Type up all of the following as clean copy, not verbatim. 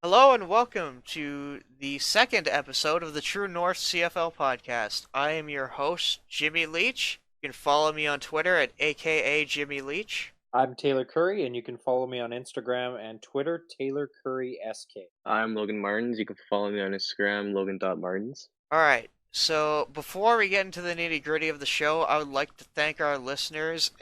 Hello and welcome to the second episode of the True North CFL podcast. I am your host, Jimmy Leach. You can follow me on Twitter at AKA Jimmy Leach. I'm Taylor Curry, and you can follow me on Instagram and Twitter, Taylor Curry SK. I'm Logan Martins. You can follow me on Instagram, logan.martins. Alright, so before we get into the nitty gritty of the show, I would like to thank our listeners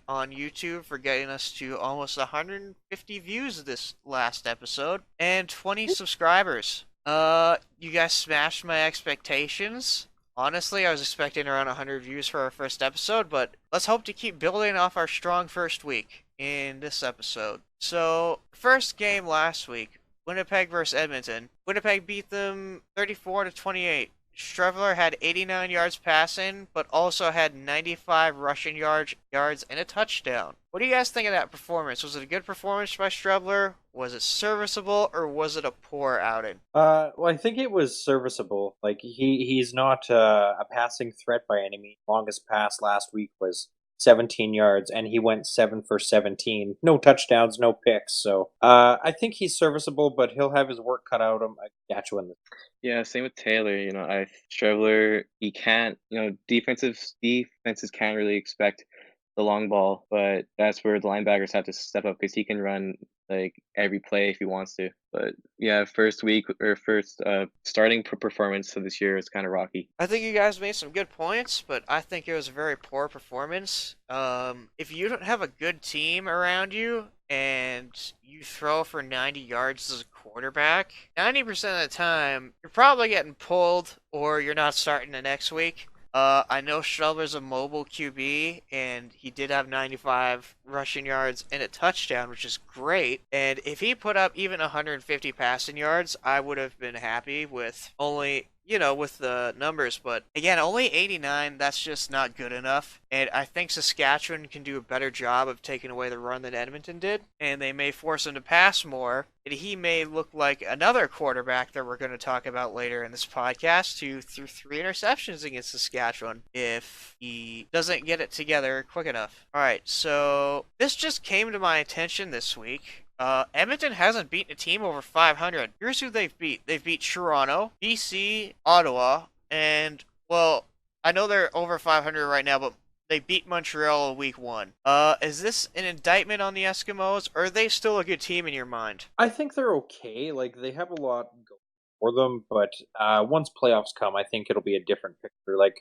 on YouTube for getting us to almost 150 views this last episode and 20 subscribers. You guys smashed my expectations. Honestly, I was expecting around 100 views for our first episode, but let's hope to keep building off our strong first week in this episode. So, first game last week, Winnipeg versus Edmonton. Winnipeg beat them 34 to 28. Strevler had 89 yards passing, but also had 95 rushing yards and a touchdown. What do you guys think of that performance? Was it a good performance by Strevler? Was it serviceable, or was it a poor outing? Well, I think it was serviceable. Like he's not a passing threat by any means. Longest pass last week was 17 yards, and he went 7 for 17. No touchdowns, no picks. So I think he's serviceable, but he'll have his work cut out of him. Saskatchewan. Yeah, same with Taylor. I Trevor, he can't. Defenses can't really expect the long ball, but that's where the linebackers have to step up because he can run like every play if he wants to. But yeah, first week or first starting performance of this year is kind of rocky. I think you guys made some good points, but I think it was a very poor performance. If you don't have a good team around you and you throw for 90 yards as a quarterback, 90% of the time you're probably getting pulled or you're not starting the next week. I know Strelber's a mobile QB, and he did have 95 rushing yards and a touchdown, which is great. And if he put up even 150 passing yards, I would have been happy with only, with the numbers. But again, only 89, that's just not good enough. And I think Saskatchewan can do a better job of taking away the run than Edmonton did. And they may force him to pass more. And he may look like another quarterback that we're going to talk about later in this podcast who threw 3 interceptions against Saskatchewan if he doesn't get it together quick enough. Alright, so this just came to my attention this week. Edmonton hasn't beaten a team over 500. Here's who they've beat. They've beat Toronto, BC, Ottawa, and, well, I know they're over 500 right now, but they beat Montreal in week 1. Is this an indictment on the Eskimos, or are they still a good team in your mind? I think they're okay. Like they have a lot going for them, but once playoffs come, I think it'll be a different picture. Like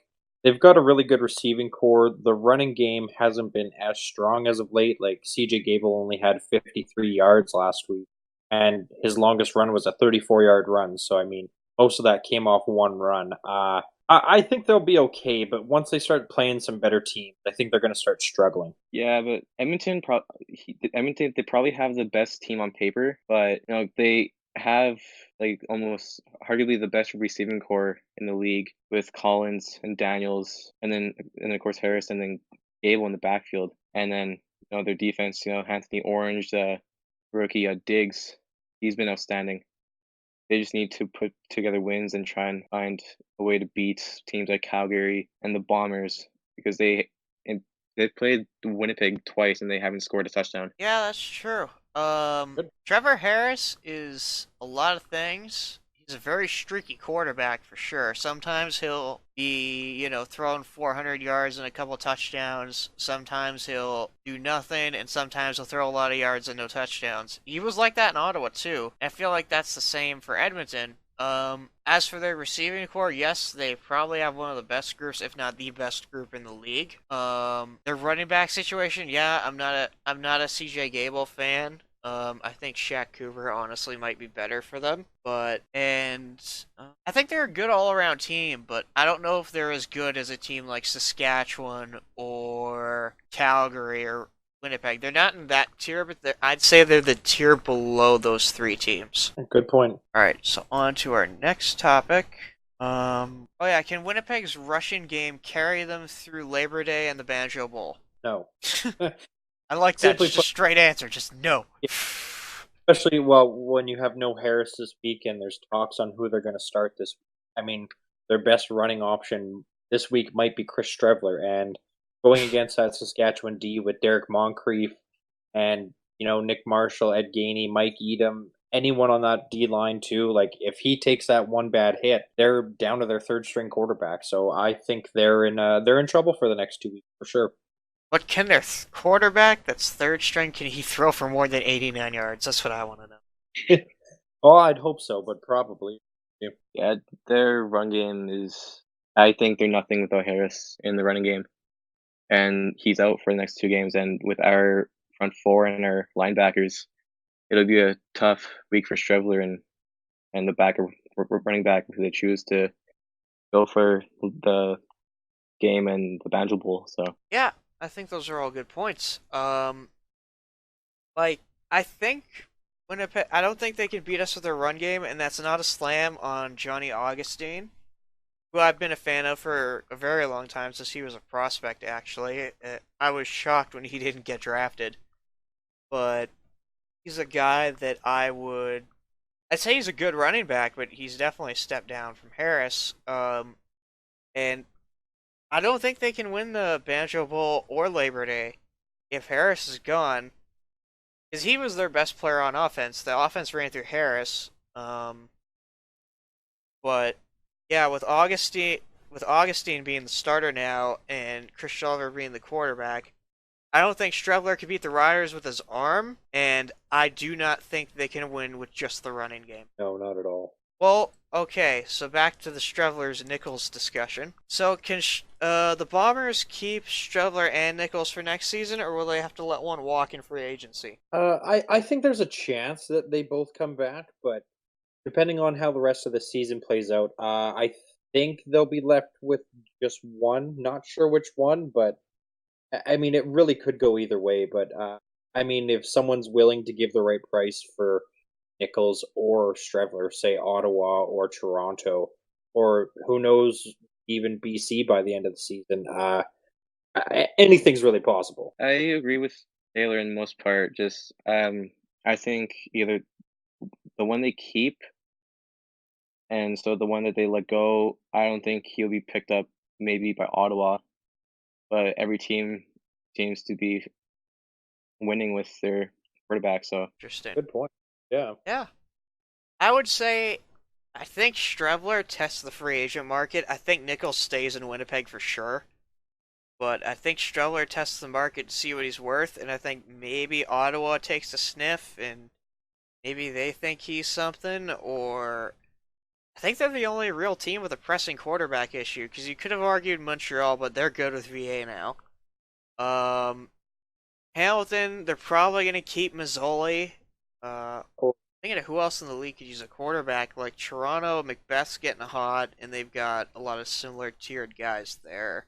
they've got a really good receiving core. The running game hasn't been as strong as of late. Like CJ Gable only had 53 yards last week, and his longest run was a 34-yard run. So I mean, most of that came off one run. I think they'll be okay, but once they start playing some better teams, I think they're going to start struggling. Yeah, but Edmonton, they probably have the best team on paper, but they have like almost arguably the best receiving core in the league with Collins and Daniels, and of course Harris, and then Gable in the backfield, and then their defense, Anthony Orange, the rookie Diggs, he's been outstanding. They just need to put together wins and try and find a way to beat teams like Calgary and the Bombers because they've played Winnipeg twice and they haven't scored a touchdown. Yeah, that's true. Good. Trevor Harris is a lot of things. He's a very streaky quarterback for sure. Sometimes he'll be, throwing 400 yards and a couple touchdowns. Sometimes he'll do nothing, and sometimes he'll throw a lot of yards and no touchdowns. He was like that in Ottawa too. I feel like that's the same for Edmonton. As for their receiving core, yes, they probably have one of the best groups, if not the best group in the league. Their running back situation, yeah, I'm not a CJ Gable fan. I think Shaq Cooper honestly might be better for them, I think they're a good all-around team, but I don't know if they're as good as a team like Saskatchewan or Calgary or Winnipeg. They're not in that tier, but I'd say they're the tier below those 3 teams. Good point. All right, so on to our next topic. Oh yeah, can Winnipeg's rushing game carry them through Labor Day and the Banjo Bowl? No. I like that. Simply Just a straight answer. Just no. Yeah. Especially when you have no Harris this week and there's talks on who they're going to start this week. I mean, their best running option this week might be Chris Strevler, and going against that Saskatchewan D with Derek Moncrief and Nick Marshall, Ed Gainey, Mike Edom, anyone on that D line too. Like if he takes that one bad hit, they're down to their third string quarterback. So I think they're in trouble for the next 2 weeks for sure. But can their quarterback that's third string, can he throw for more than 89 yards? That's what I want to know. Oh, I'd hope so, but probably. Yeah. Yeah, their run game is. I think they're nothing without Harris in the running game, and he's out for the next 2 games. And with our front four and our linebackers, it'll be a tough week for Strevler and the running back who they choose to go for the game and the Banjo Bowl. So Yeah, I think those are all good points. Like I think Winnipeg. I don't think they can beat us with their run game, and that's not a slam on Johnny Augustine, who I've been a fan of for a very long time since he was a prospect. Actually, I was shocked when he didn't get drafted, but he's a guy that I'd say he's a good running back, but he's definitely a step down from Harris. And I don't think they can win the Banjo Bowl or Labor Day if Harris is gone, because he was their best player on offense. The offense ran through Harris. But yeah, with Augustine being the starter now and Chris Shulver being the quarterback, I don't think Strebler can beat the Riders with his arm, and I do not think they can win with just the running game. No, not at all. Well, okay, so back to the Strevlers Nichols discussion. So can the Bombers keep Strevler and Nichols for next season, or will they have to let one walk in free agency? I think there's a chance that they both come back, but depending on how the rest of the season plays out, I think they'll be left with just one. Not sure which one, but I mean, it really could go either way. But I mean, if someone's willing to give the right price for Nichols or Strevler, say Ottawa or Toronto, or who knows, even BC by the end of the season, anything's really possible. I agree with Taylor in the most part. Just I think either the one they keep, and so the one that they let go, I don't think he'll be picked up maybe by Ottawa, but every team seems to be winning with their quarterback. So Interesting. Good point. Yeah. Yeah. I would say I think Strebler tests the free agent market. I think Nichols stays in Winnipeg for sure. But I think Strebler tests the market to see what he's worth, and I think maybe Ottawa takes a sniff and maybe they think he's something, or I think they're the only real team with a pressing quarterback issue, because you could have argued Montreal, but they're good with VA now. Um, Hamilton, they're probably going to keep Mazzoli. Thinking of who else in the league could use a quarterback, like Toronto, Macbeth's getting hot, and they've got a lot of similar tiered guys there.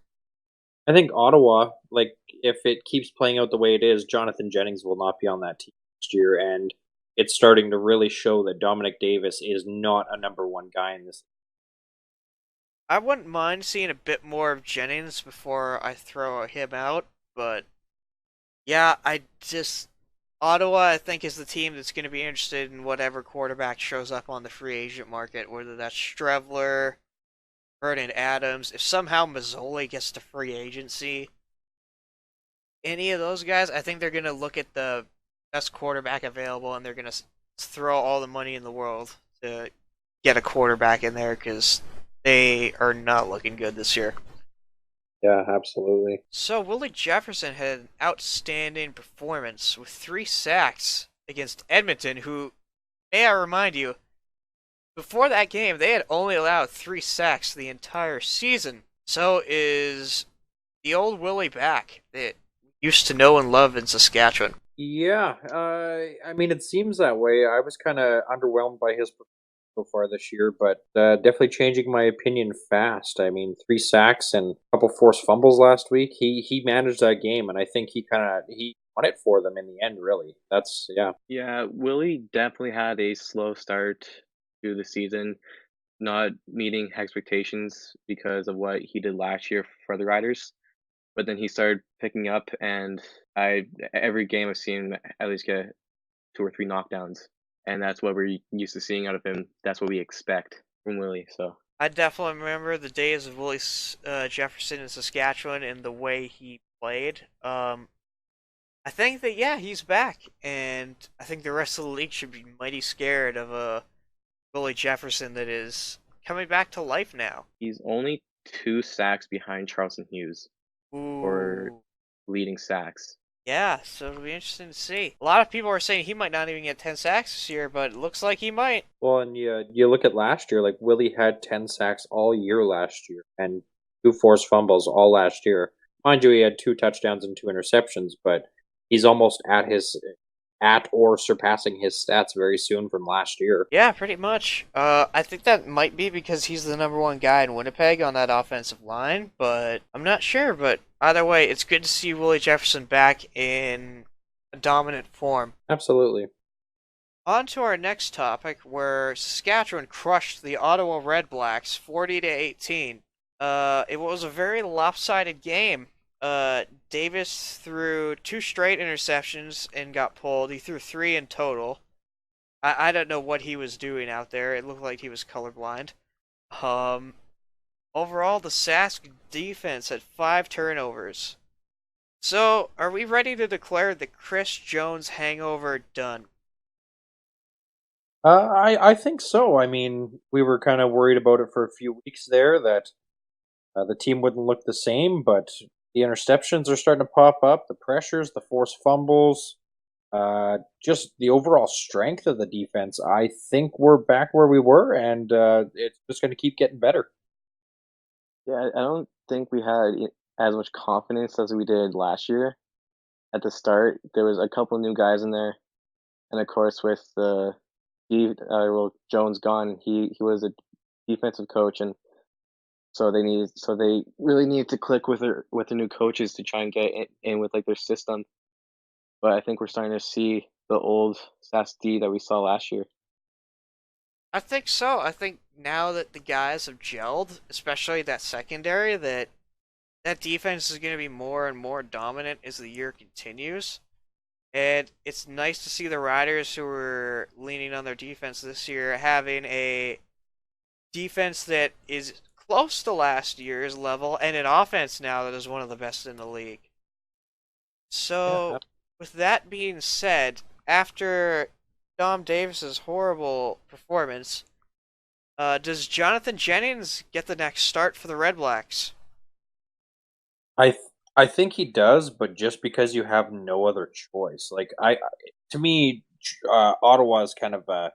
I think Ottawa, like, if it keeps playing out the way it is, Jonathan Jennings will not be on that team next year, and it's starting to really show that Dominic Davis is not a number one guy in this. I wouldn't mind seeing a bit more of Jennings before I throw him out, but yeah, Ottawa, I think, is the team that's going to be interested in whatever quarterback shows up on the free agent market, whether that's Strevler, Vernon Adams. If somehow Mazzoli gets to free agency, any of those guys, I think they're going to look at the best quarterback available and they're going to throw all the money in the world to get a quarterback in there because they are not looking good this year. Yeah, absolutely. So Willie Jefferson had an outstanding performance with 3 sacks against Edmonton, who, may I remind you, before that game, they had only allowed 3 sacks the entire season. So is the old Willie back that we used to know and love in Saskatchewan? Yeah, I mean, it seems that way. I was kind of underwhelmed by his performance so far this year, but definitely changing my opinion fast. I mean, 3 sacks and a couple forced fumbles last week. He managed that game, and I think he won it for them in the end. Really, that's yeah. yeah, Willie definitely had a slow start to the season, not meeting expectations because of what he did last year for the Riders. But then he started picking up, and I every game I've seen him at least get 2 or 3 knockdowns, and that's what we're used to seeing out of him. That's what we expect from Willie. So I definitely remember the days of Willie Jefferson in Saskatchewan and the way he played. I think that yeah, he's back, and I think the rest of the league should be mighty scared of a Willie Jefferson that is coming back to life now. He's only 2 sacks behind Charleston Hughes for Ooh. leading sacks. Yeah, so it'll be interesting to see. A lot of people are saying he might not even get 10 sacks this year, but it looks like he might. Well, and you look at last year, like Willie had 10 sacks all year last year and 2 forced fumbles all last year. Mind you, he had 2 touchdowns and 2 interceptions, but he's almost at or surpassing his stats very soon from last year. Yeah, pretty much. I think that might be because he's the number one guy in Winnipeg on that offensive line, but I'm not sure. But either way, it's good to see Willie Jefferson back in a dominant form. Absolutely. On to our next topic, where Saskatchewan crushed the Ottawa Red Blacks 40-18. It was a very lopsided game. Davis threw 2 straight interceptions and got pulled. He threw 3 in total. I don't know what he was doing out there. It looked like he was colorblind. Um, Overall, the Sask defense had 5 turnovers. So, are we ready to declare the Chris Jones hangover done? I think so. I mean, we were kind of worried about it for a few weeks there that the team wouldn't look the same, but the interceptions are starting to pop up, the pressures, the forced fumbles, just the overall strength of the defense. I think we're back where we were, and it's just going to keep getting better. Yeah, I don't think we had as much confidence as we did last year. At the start, there was a couple new guys in there, and of course, with Jones gone, he was a defensive coach, and so they really need to click with the new coaches to try and get in with like their system. But I think we're starting to see the old SASD that we saw last year. I think so. I think now that the guys have gelled, especially that secondary, that defense is going to be more and more dominant as the year continues. And it's nice to see the Riders who were leaning on their defense this year having a defense that is close to last year's level and an offense now that is one of the best in the league. Yeah, So, with that being said, after Dom Davis's horrible performance, does Jonathan Jennings get the next start for the Red Blacks? I th- I think he does, but just because you have no other choice. To me, Ottawa is kind of a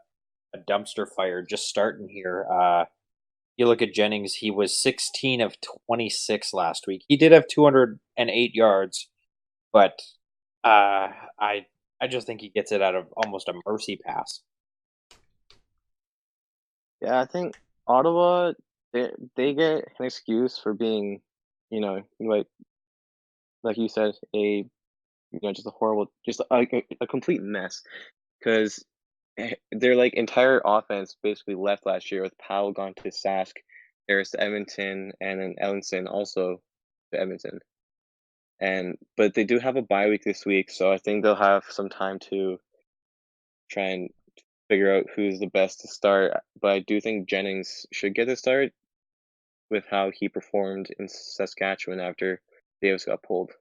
dumpster fire just starting here. You look at Jennings; he was 16 of 26 last week. He did have 208 yards, but uh, I I just think he gets it out of almost a mercy pass. yeah. I think Ottawa they get an excuse for being, you know, like you said, just a horrible, just a complete mess. Because their like entire offense basically left last year with Powell gone to Sask, Harris to Edmonton, and then Ellenson also to Edmonton. But they do have a bye week this week, so I think they'll have some time to try and figure out who's the best to start. But I do think Jennings should get a start with how he performed in Saskatchewan after Davis got pulled.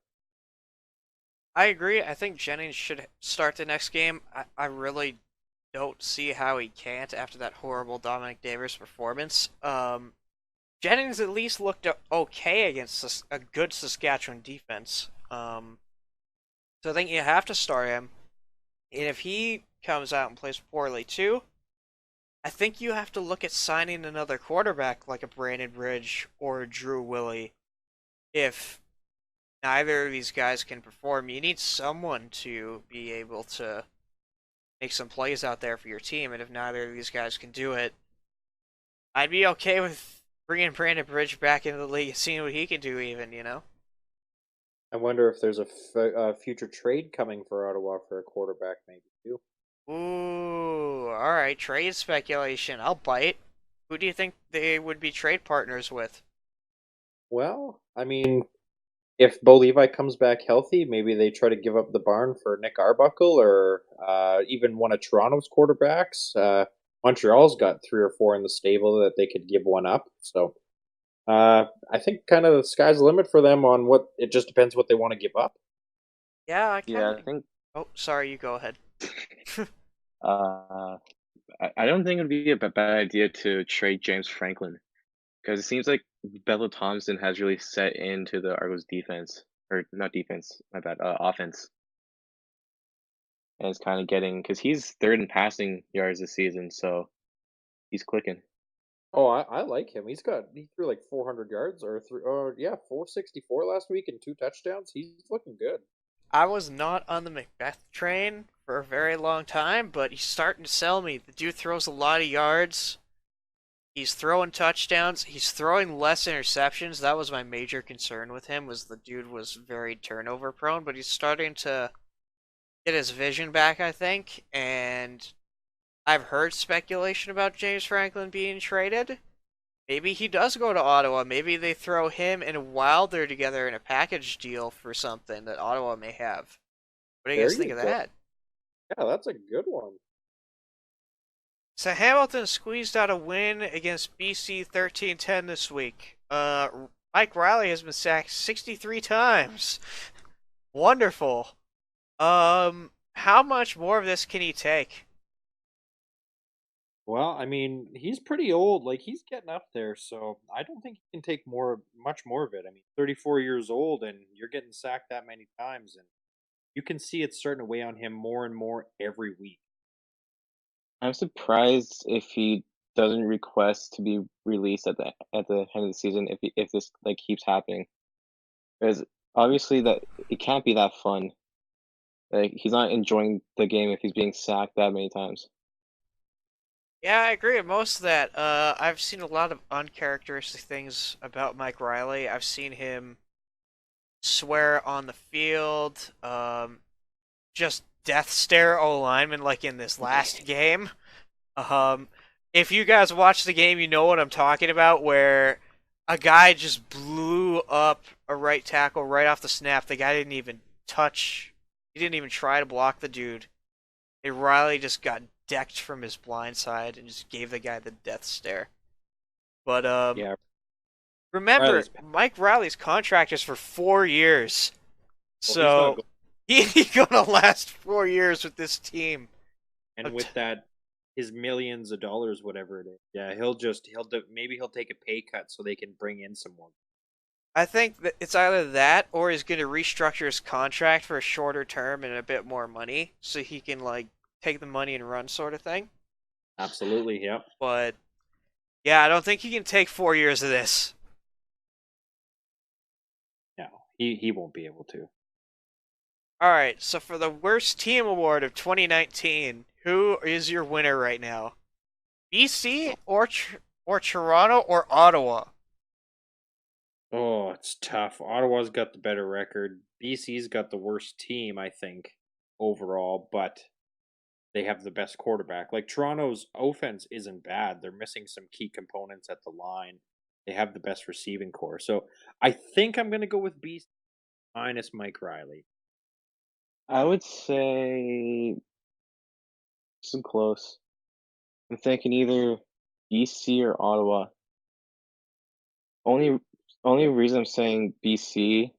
I agree. I think Jennings should start the next game. I really don't see how he can't after that horrible Dominic Davis performance. Jennings at least looked okay against a good Saskatchewan defense. So I think you have to start him. And if he comes out and plays poorly too, I think you have to look at signing another quarterback like a Brandon Bridge or a Drew Willie. If neither of these guys can perform, you need someone to be able to make some plays out there for your team. And if neither of these guys can do it, I'd be okay with bringing Brandon Bridge back into the league and seeing what he can do, even. I wonder if there's a future trade coming for Ottawa for a quarterback, maybe too. Ooh, alright, trade speculation. I'll bite. Who do you think they would be trade partners with? Well, I mean, if Bo Levi comes back healthy, maybe they try to give up the barn for Nick Arbuckle or even one of Toronto's quarterbacks. Montreal's got 3 or 4 in the stable that they could give one up. So I think kind of the sky's the limit for them on what it just depends what they want to give up. Yeah, I kind Yeah, of. I think Oh, sorry, you go ahead. uh I don't think it would be a bad idea to trade James Franklin because it seems like Bella Thompson has really set into the Argos defense, or not defense, my bad, offense, and it's kind of getting because he's third in passing yards this season, so he's clicking. Oh, I like him. He threw like 400 yards or threw yeah 464 last week and 2 touchdowns. He's looking good. I was not on the Macbeth train for a very long time, but he's starting to sell me. The dude throws a lot of yards. He's throwing touchdowns. He's throwing less interceptions. That was my major concern with him, was the dude was very turnover prone, but he's starting to get his vision back, I think, and I've heard speculation about James Franklin being traded. Maybe he does go to Ottawa. Maybe they throw him and Wilder together in a package deal for something that Ottawa may have. What do you There guys think you of go. that? Yeah, that's a good one. So Hamilton squeezed out a win against BC 13-10 this week. Mike Riley has been sacked 63 times. Wonderful. How much more of this can he take? Well, I mean, he's pretty old. Like he's getting up there, so I don't think he can take much more of it. I mean, 34 years old, and you're getting sacked that many times, and you can see it's starting to weigh on him more and more every week. I'm surprised if he doesn't request to be released at the end of the season if this like keeps happening. Because obviously that it can't be that fun. Like he's not enjoying the game if he's being sacked that many times. Yeah, I agree with most of that. I've seen a lot of uncharacteristic things about Mike Riley. I've seen him swear on the field, just death stare O lineman like in this last game. Um, if you guys watch the game, you know what I'm talking about, where a guy just blew up a right tackle right off the snap. The guy didn't even touch, he didn't even try to block the dude. And Riley just got decked from his blind side and just gave the guy the death stare. But Yeah, remember, Riley's Mike Riley's contract is for 4 years, well, he's not so going, he's gonna last 4 years with this team. and with that, his millions of dollars, whatever it is. Yeah, maybe he'll take a pay cut so they can bring in some more. I think that it's either that or he's going to restructure his contract for a shorter term and a bit more money so he can like take the money and run sort of thing. Absolutely, yeah. But yeah, I don't think he can take 4 years of this. No, he won't be able to. All right, so for the worst team award of 2019, who is your winner right now? BC or Toronto or Ottawa? Oh, it's tough. Ottawa's got the better record. BC's got the worst team, I think, overall, but they have the best quarterback. Like Toronto's offense isn't bad. They're missing some key components at the line. They have the best receiving core. So I think I'm going to go with BC minus Mike Riley. I would say some close. I'm thinking either BC or Ottawa. Only only reason I'm saying BC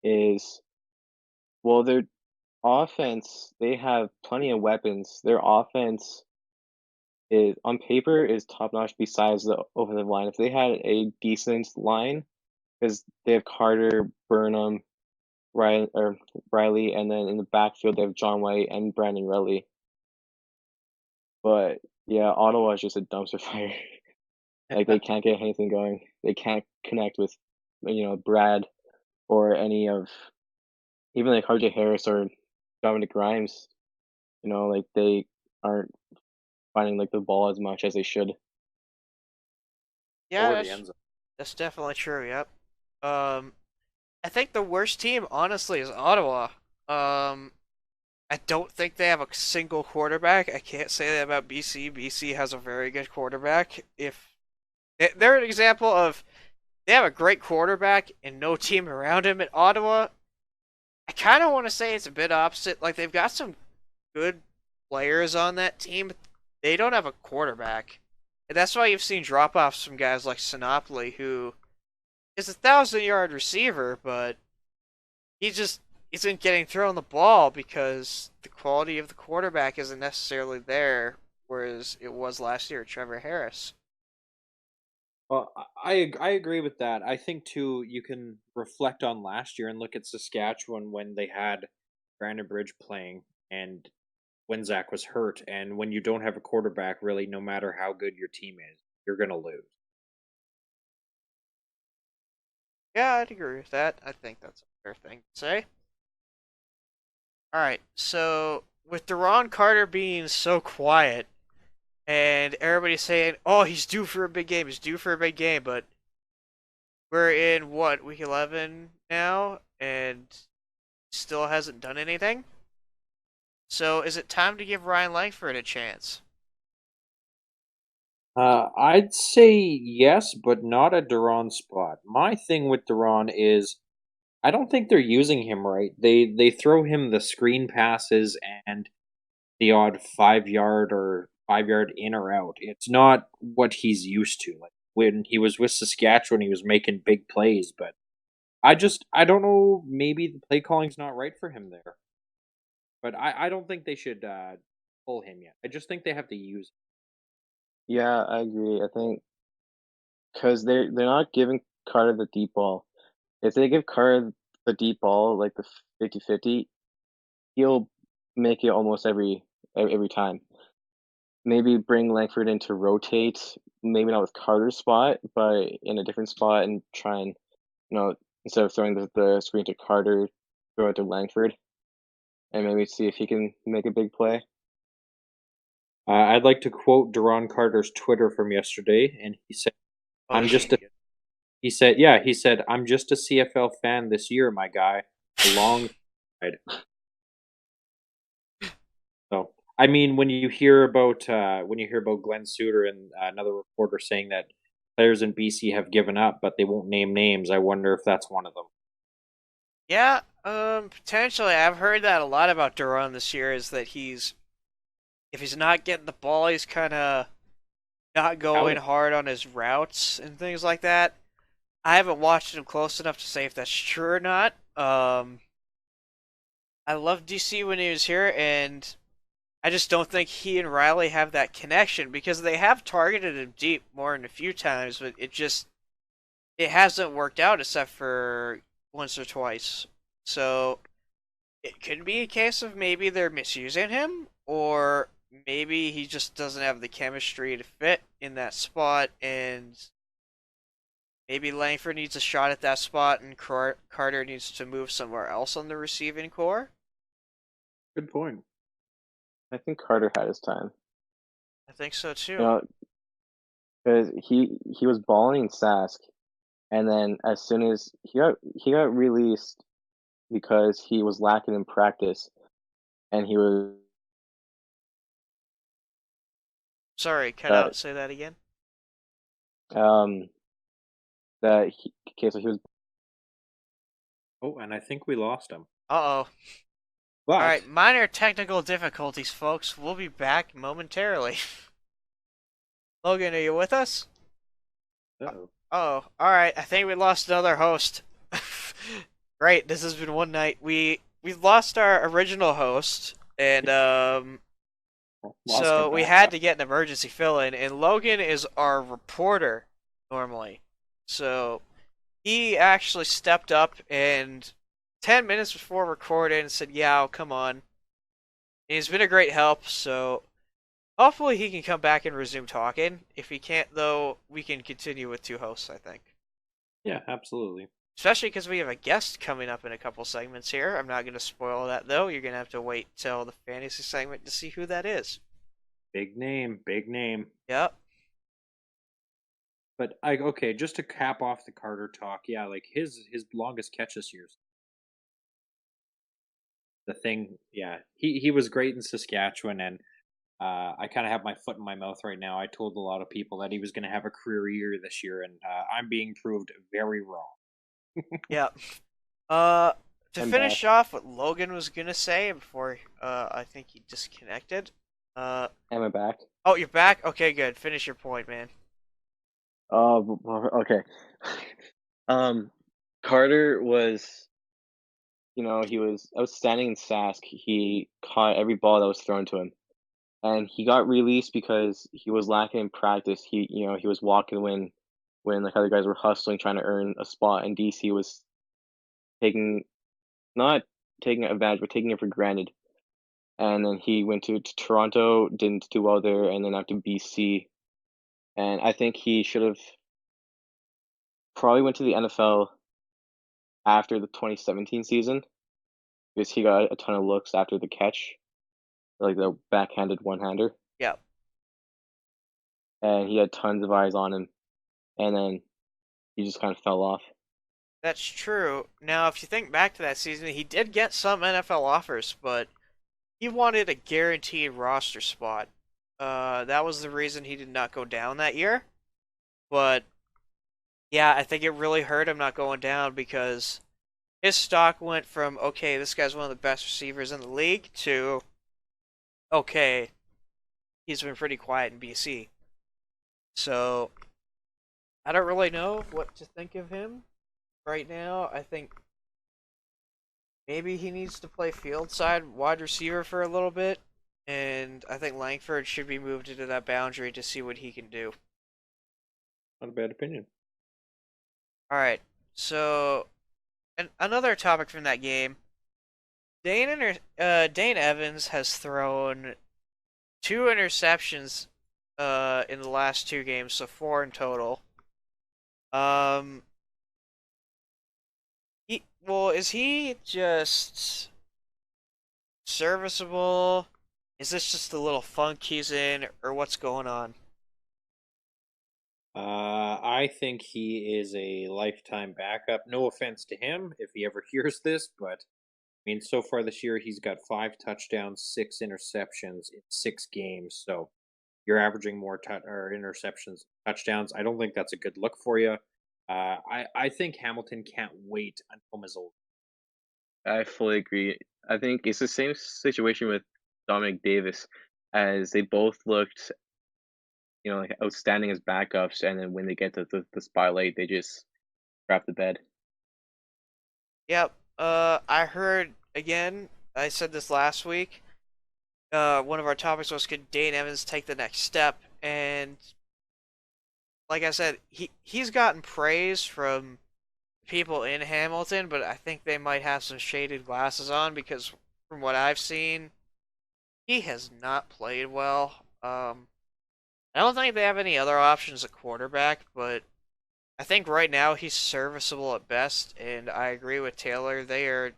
is well, their offense, they have plenty of weapons. Their offense is on paper is top notch besides the offensive line. If they had a decent line, because they have Carter, Burnham, Riley, and then in the backfield they have John White and Brandon Relly. But yeah, Ottawa is just a dumpster fire. Like they can't get anything going. They can't connect with Brad or any of even like RJ Harris or Dominic Grimes. Like they aren't finding like the ball as much as they should. Yeah, Or the that's end zone. that's definitely true. Yep. Um, I think the worst team, honestly, is Ottawa. Um, I don't think they have a single quarterback. I can't say that about BC. BC has a very good quarterback. If they're an example of they have a great quarterback and no team around him. At Ottawa, I kind of want to say it's a bit opposite. Like they've got some good players on that team, but they don't have a quarterback. And that's why you've seen drop offs from guys like Sinopoli, who is a 1,000-yard receiver, but he isn't getting thrown the ball because the quality of the quarterback isn't necessarily there, whereas it was last year, Trevor Harris. Well, I agree with that. I think too you can reflect on last year and look at Saskatchewan when they had Brandon Bridge playing and when Zach was hurt, and when you don't have a quarterback, really, no matter how good your team is, you're gonna lose. Yeah, I'd agree with that. I think that's a fair thing to say. All right, so with Deron Carter being so quiet and everybody saying, "Oh, he's due for a big game. He's due for a big game," but we're in what, week 11 now, and still hasn't done anything. So is it time to give Ryan Langford a chance? I'd say yes, but not a Duran spot. My thing with Duran is I don't think they're using him right. They throw him the screen passes and the odd 5 yard or 5 yard in or out. It's not what he's used to. Like when he was with Saskatchewan, he was making big plays, but I don't know. Maybe the play calling's not right for him there. But I don't think they should pull him yet. I just think they have to use. Yeah, I agree. I think because they're not giving Carter the deep ball. If they give Carter the deep ball, like the 50-50, he'll make it almost every time. Maybe bring Langford in to rotate, maybe not with Carter's spot, but in a different spot and try and, instead of throwing the screen to Carter, throw it to Langford and maybe see if he can make a big play. I'd like to quote Duron Carter's Twitter from yesterday, and he said, Oh, "I'm just a." He said, "Yeah, he said I'm just a CFL fan this year, my guy. A long ride." So, I mean, when you hear about Glenn Suter and another reporter saying that players in BC have given up, but they won't name names, I wonder if that's one of them. yeah, potentially. I've heard that a lot about Duran this year. Is that if he's not getting the ball, he's kind of not going Out. hard on his routes and things like that. I haven't watched him close enough to say if that's true or not. I loved DC when he was here, and I just don't think he and Riley have that connection because they have targeted him deep more than a few times, but it hasn't worked out except for once or twice. So it could be a case of maybe they're misusing him, or maybe he just doesn't have the chemistry to fit in that spot, and maybe Langford needs a shot at that spot, and Carter needs to move somewhere else on the receiving core. Good point. I think Carter had his time. I think so You too. know, because he was balling in Sask, and then as soon as he got released because he was lacking in practice, and he was Sorry, cut that out. Say that again. um okay, so he was. Oh, and I think we lost him. Uh oh. All But right, minor technical difficulties, folks. We'll be back momentarily. Logan, are you with us? oh, Oh, all right. I think we lost another host. Great. This has been one night. We lost our original host, and lost our so we had backup. to get an emergency fill in. And Logan is our reporter normally, so he actually stepped up and 10 minutes before recording said, "Yeah, I'll come on." And he's been a great help. So hopefully he can come back and resume talking. If he can't, though, we can continue with two hosts, I think. Yeah, absolutely. Especially because we have a guest coming up in a couple segments here. I'm not going to spoil that, though. You're going to have to wait till the fantasy segment to see who that is. Big name, big name. Yep. But I okay, just to cap off the Carter talk, yeah, like his longest catch this year. The thing, yeah, he was great in Saskatchewan, and I kind of have my foot in my mouth right now. I told a lot of people that he was going to have a career year this year, and I'm being proved very wrong. Yep. Uh, to I'm finish back. off what Logan was going to say before I think he disconnected. Uh, Am I back? oh, you're back? Okay, good. Finish your point, man. Oh, okay. Um, Carter was he was outstanding in Sask. He caught every ball that was thrown to him, and he got released because he was lacking in practice. He was walking when like other guys were hustling, trying to earn a spot, and DC was taking not taking advantage, but taking it for granted. And then he went to Toronto, didn't do well there, and then after BC. And I think he should have probably went to the NFL after the 2017 season because he got a ton of looks after the catch, like the backhanded one-hander, Yeah, and he had tons of eyes on him, and then he just kind of fell off. that's true. Now, if you think back to that season, he did get some NFL offers, but he wanted a guaranteed roster spot. That was the reason he did not go down that year. But yeah, I think it really hurt him not going down because his stock went from, okay, this guy's one of the best receivers in the league to, okay, he's been pretty quiet in BC. So I don't really know what to think of him right now. I think maybe he needs to play field side wide receiver for a little bit, and I think Langford should be moved into that boundary to see what he can do. Not a bad opinion. All right, so another topic from that game. Dane Evans has thrown two interceptions in the last two games, so four in total. Um, is he just serviceable? Is this just a little funk he's in, or what's going on? I think he is a lifetime backup. No offense to him if he ever hears this, but I mean, so far this year he's got 5 touchdowns, 6 interceptions in 6 games. So you're averaging more or interceptions, touchdowns. I don't think that's a good look for you. I think Hamilton can't wait until Mizzou. I fully agree. I think it's the same situation with Dominic Davis, as they both looked, like outstanding as backups, and then when they get to the spotlight, they just crap the bed. Yep. I heard again. I said this last week. One of our topics was could Dane Evans take the next step, and like I said, he's gotten praise from people in Hamilton, but I think they might have some shaded glasses on because from what I've seen, he has not played well. I don't think they have any other options at quarterback, but I think right now he's serviceable at best, and I agree with Taylor. They are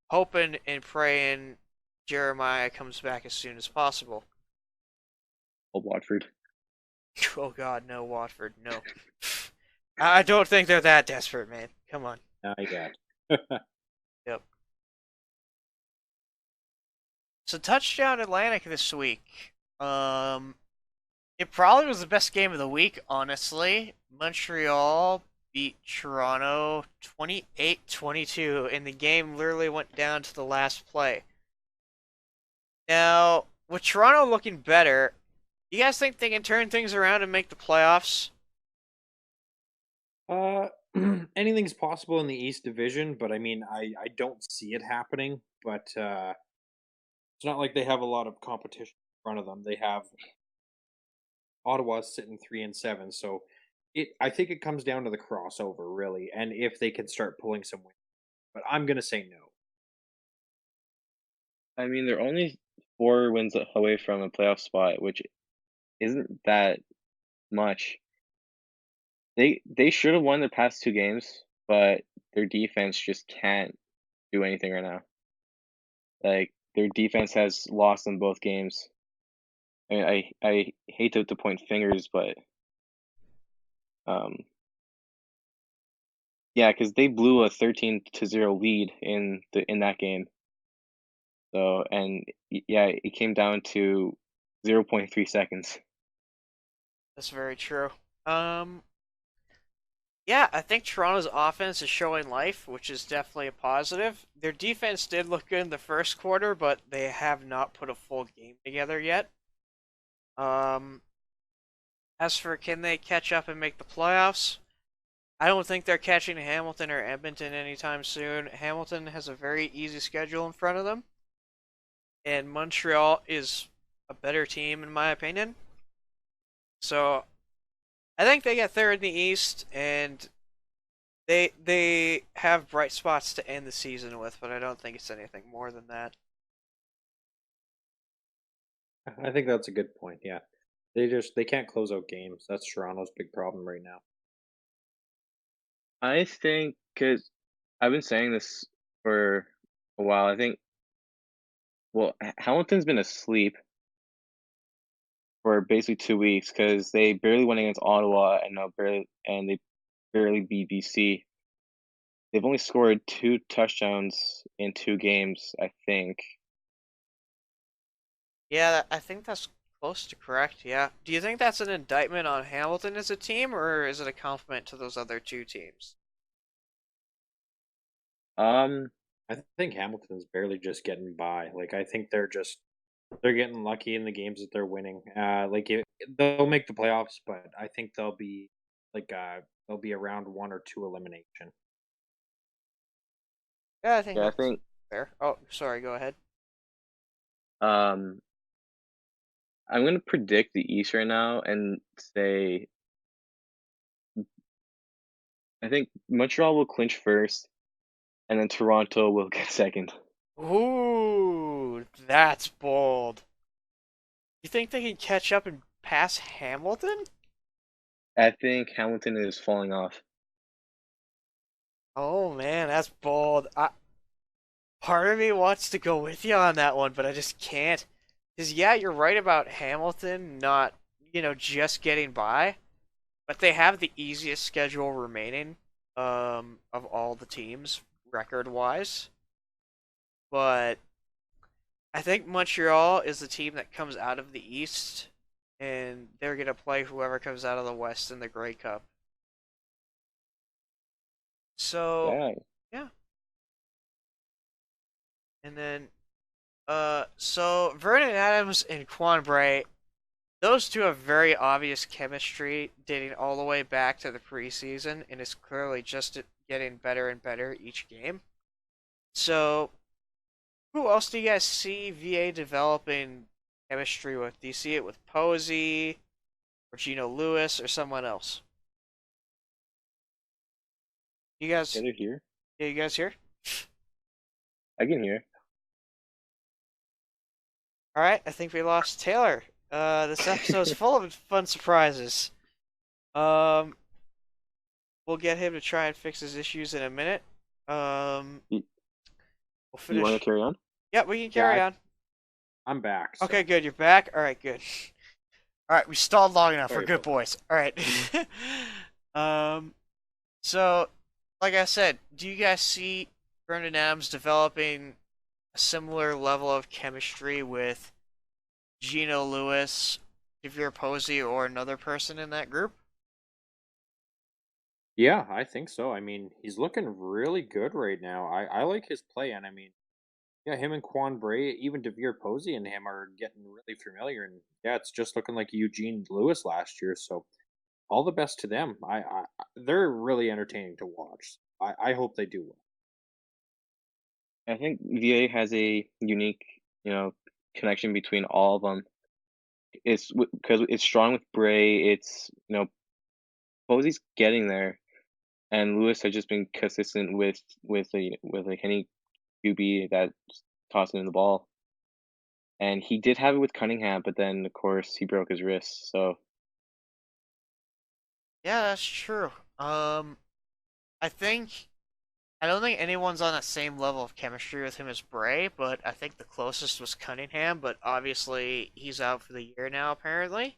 hoping and praying Jeremiah comes back as soon as possible. Old Watford. Oh God, no, Watford, no. I don't think they're that desperate, man. Come on. Not yet. Yep. So touchdown Atlantic this week. It probably was the best game of the week, honestly. Montreal beat Toronto 28-22, and the game literally went down to the last play. Now, with Toronto looking better, you guys think they can turn things around and make the playoffs? Uh, anything's possible in the East Division, but I mean, I don't see it happening. But it's not like they have a lot of competition in front of them. They have Ottawa's sitting 3-7, so I think it comes down to the crossover really, and if they can start pulling some wins. But I'm gonna say no. I mean, they're only 4 wins away from a playoff spot, which isn't that much. They should have won the past 2 games, but their defense just can't do anything right now. Like their defense has lost in both games. I mean, I hate to point fingers, but um, yeah, because they blew a 13-0 lead in that game. So yeah, it came down to 0.3 seconds. That's very true. Um, yeah, I think Toronto's offense is showing life, which is definitely a positive. Their defense did look good in the first quarter, but they have not put a full game together yet. Um, as for can they catch up and make the playoffs? I don't think they're catching Hamilton or Edmonton anytime soon. Hamilton has a very easy schedule in front of them, and Montreal is a better team in my opinion. So I think they get third in the East, and they have bright spots to end the season with, but I don't think it's anything more than that. I think that's a good point. Yeah, they can't close out games. That's Toronto's big problem right now. I think because I've been saying this for a while. I think well, Hamilton's been asleep for basically 2 weeks because they barely went against Ottawa and they barely beat BC. They've only scored 2 touchdowns in 2 games, I think. Yeah, I think that's close to correct. Yeah. Do you think that's an indictment on Hamilton as a team, or is it a compliment to those other two teams? Um, I think Hamilton's barely just getting by. Like I think they're getting lucky in the games that they're winning. They'll make the playoffs, but I think like they'll be around 1 or 2 elimination. Yeah, I think yeah, I that's think fair. Oh, sorry. Go ahead. um, I'm gonna predict the East right now and say I think Montreal will clinch first, and then Toronto will get second. Ooh, that's bold. You think they can catch up and pass Hamilton? I think Hamilton is falling off. Oh man, that's bold. Part of me wants to go with you on that one, but I just can't. Because yeah, you're right about Hamilton not, just getting by, but they have the easiest schedule remaining, of all the teams record-wise. But I think Montreal is the team that comes out of the East, and they're gonna play whoever comes out of the West in the Grey Cup. So Yeah, yeah, and then so Vernon Adams and Quan Bray, those two have very obvious chemistry dating all the way back to the preseason, and it's clearly just getting better and better each game. So who else do you guys see VA developing chemistry with? Do you see it with Posey or Gino Lewis or someone else? You guys, get it here. yeah, you guys here? I can hear. All right, I think we lost Taylor. This episode's full of fun surprises. Um, we'll get him to try and fix his issues in a minute. You, We'll you want to finish. carry on? Yeah, we can Yeah, carry on. I'm back. So Okay, good. You're back. All right, good. All right, we stalled long enough. We're sorry good about that. boys. All right. um, so, like I said, do you guys see Vernon Adams developing a similar level of chemistry with Gino Lewis, Javier Posey, or another person in that group? Yeah, I think so. I mean, he's looking really good right now. I like his play, and I mean, yeah, him and Quan Bray, even Devere Posey and him are getting really familiar, and yeah, it's just looking like Eugene Lewis last year. So all the best to them. They're really entertaining to watch. I hope they do well. I think VA has a unique, connection between all of them. It's because it's strong with Bray. It's Posey's getting there, and Lewis has just been consistent with like any QB that's tossing in the ball. And he did have it with Cunningham, but then of course he broke his wrist. So Yeah, that's true. I think I don't think anyone's on the same level of chemistry with him as Bray, but I think the closest was Cunningham, but obviously he's out for the year now, apparently.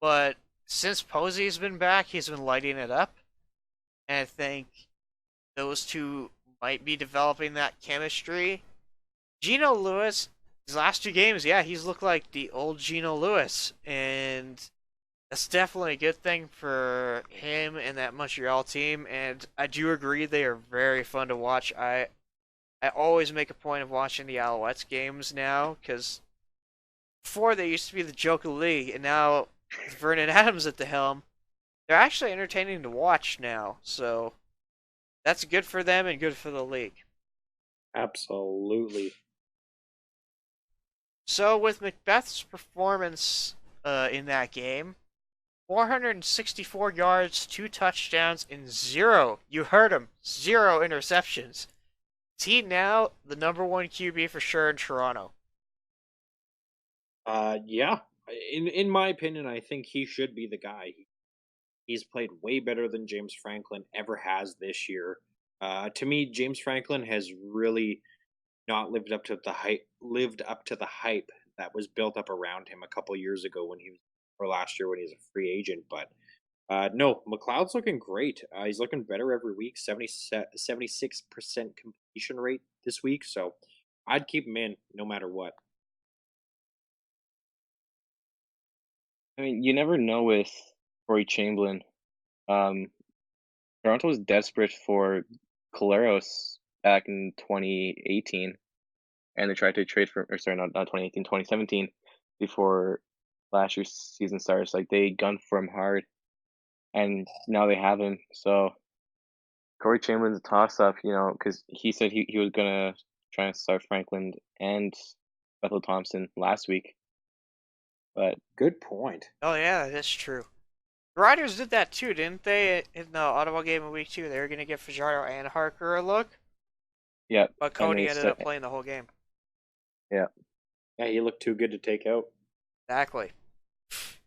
But since Posey's been back, he's been lighting it up, and I think those two might be developing that chemistry. Gino Lewis, his last 2 games, yeah, he's looked like the old Gino Lewis, and that's definitely a good thing for him and that Montreal team. And I do agree they are very fun to watch. I always make a point of watching the Alouettes games now because before they used to be the joke of the league, and now with Vernon Adams at the helm, they're actually entertaining to watch now. So that's good for them and good for the league. Absolutely. So with Macbeth's performance in that game, 464 yards, 2 touchdowns, and zero. You heard him. Zero interceptions. Is he now the number one QB for sure in Toronto? Yeah. In my opinion, I think he should be the guy. He's played way better than James Franklin ever has this year. To me, James Franklin has really not lived up to the hype that was built up around him a couple years ago when he was or last year when he was a free agent. But no, McLeod's looking great. He's looking better every week. 76% completion rate this week. So I'd keep him in no matter what. I mean, you never know with Corey Chamberlain. Um, Toronto was desperate for Caleros back in 2018, and they tried to trade for, or sorry, not 2018, 2017, before last year's season starts. Like they gunned for him hard, and now they have him. So Corey Chamberlain's a toss-up, because he said he was gonna try and start Franklin and Bethel Thompson last week, but Good point. Oh yeah, that's true. The Riders did that too, didn't they? In the Ottawa game in week 2, they were going to give Fajardo and Harker a look, yeah, but and Cody ended up playing the whole game. yeah. Yeah, he looked too good to take out. Exactly.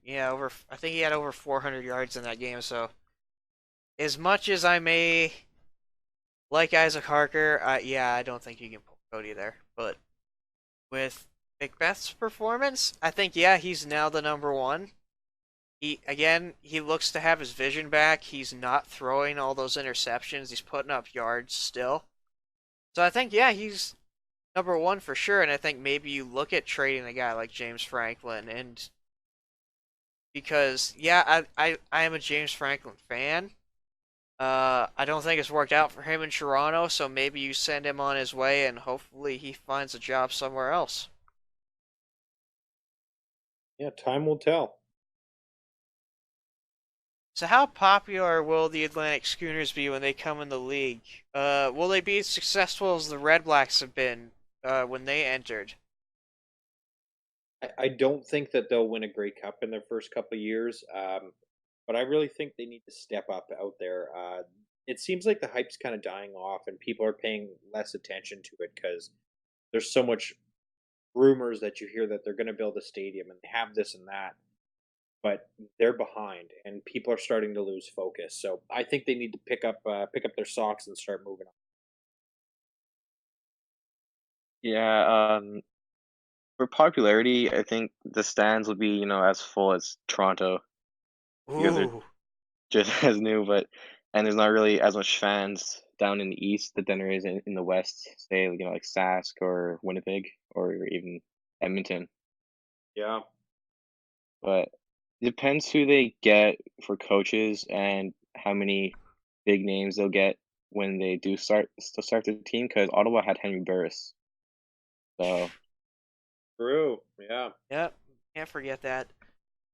Yeah, I think he had over 400 yards in that game. So as much as I may like Isaac Harker, yeah, I don't think you can pull Cody there. But with Macbeth's performance, I think yeah, he's now the number one. He looks to have his vision back. He's not throwing all those interceptions. He's putting up yards still. So I think yeah, he's number one for sure. And I think maybe you look at trading a guy like James Franklin, and because yeah, I am a James Franklin fan. I don't think it's worked out for him in Toronto, so maybe you send him on his way and hopefully he finds a job somewhere else. Yeah, time will tell. So how popular will the Atlantic Schooners be when they come in the league? Will they be as successful as the Red Blacks have been when they entered? I don't think that they'll win a Grey Cup in their first couple of years, but I really think they need to step up out there. It seems like the hype's kind of dying off, and people are paying less attention to it because there's so much rumors that you hear that they're going to build a stadium and have this and that, but they're behind, and people are starting to lose focus. So I think they need to pick up their socks and start moving Yeah, for popularity, I think the stands will be, as full as Toronto because they're Ooh, just as new, and there's not really as much fans down in the east that than there is in the west, say, like Sask or Winnipeg or even Edmonton. Yeah. But it depends who they get for coaches and how many big names they'll get when they do start the team. Because Ottawa had Henry Burris, so True. Yeah. yep, can't forget that.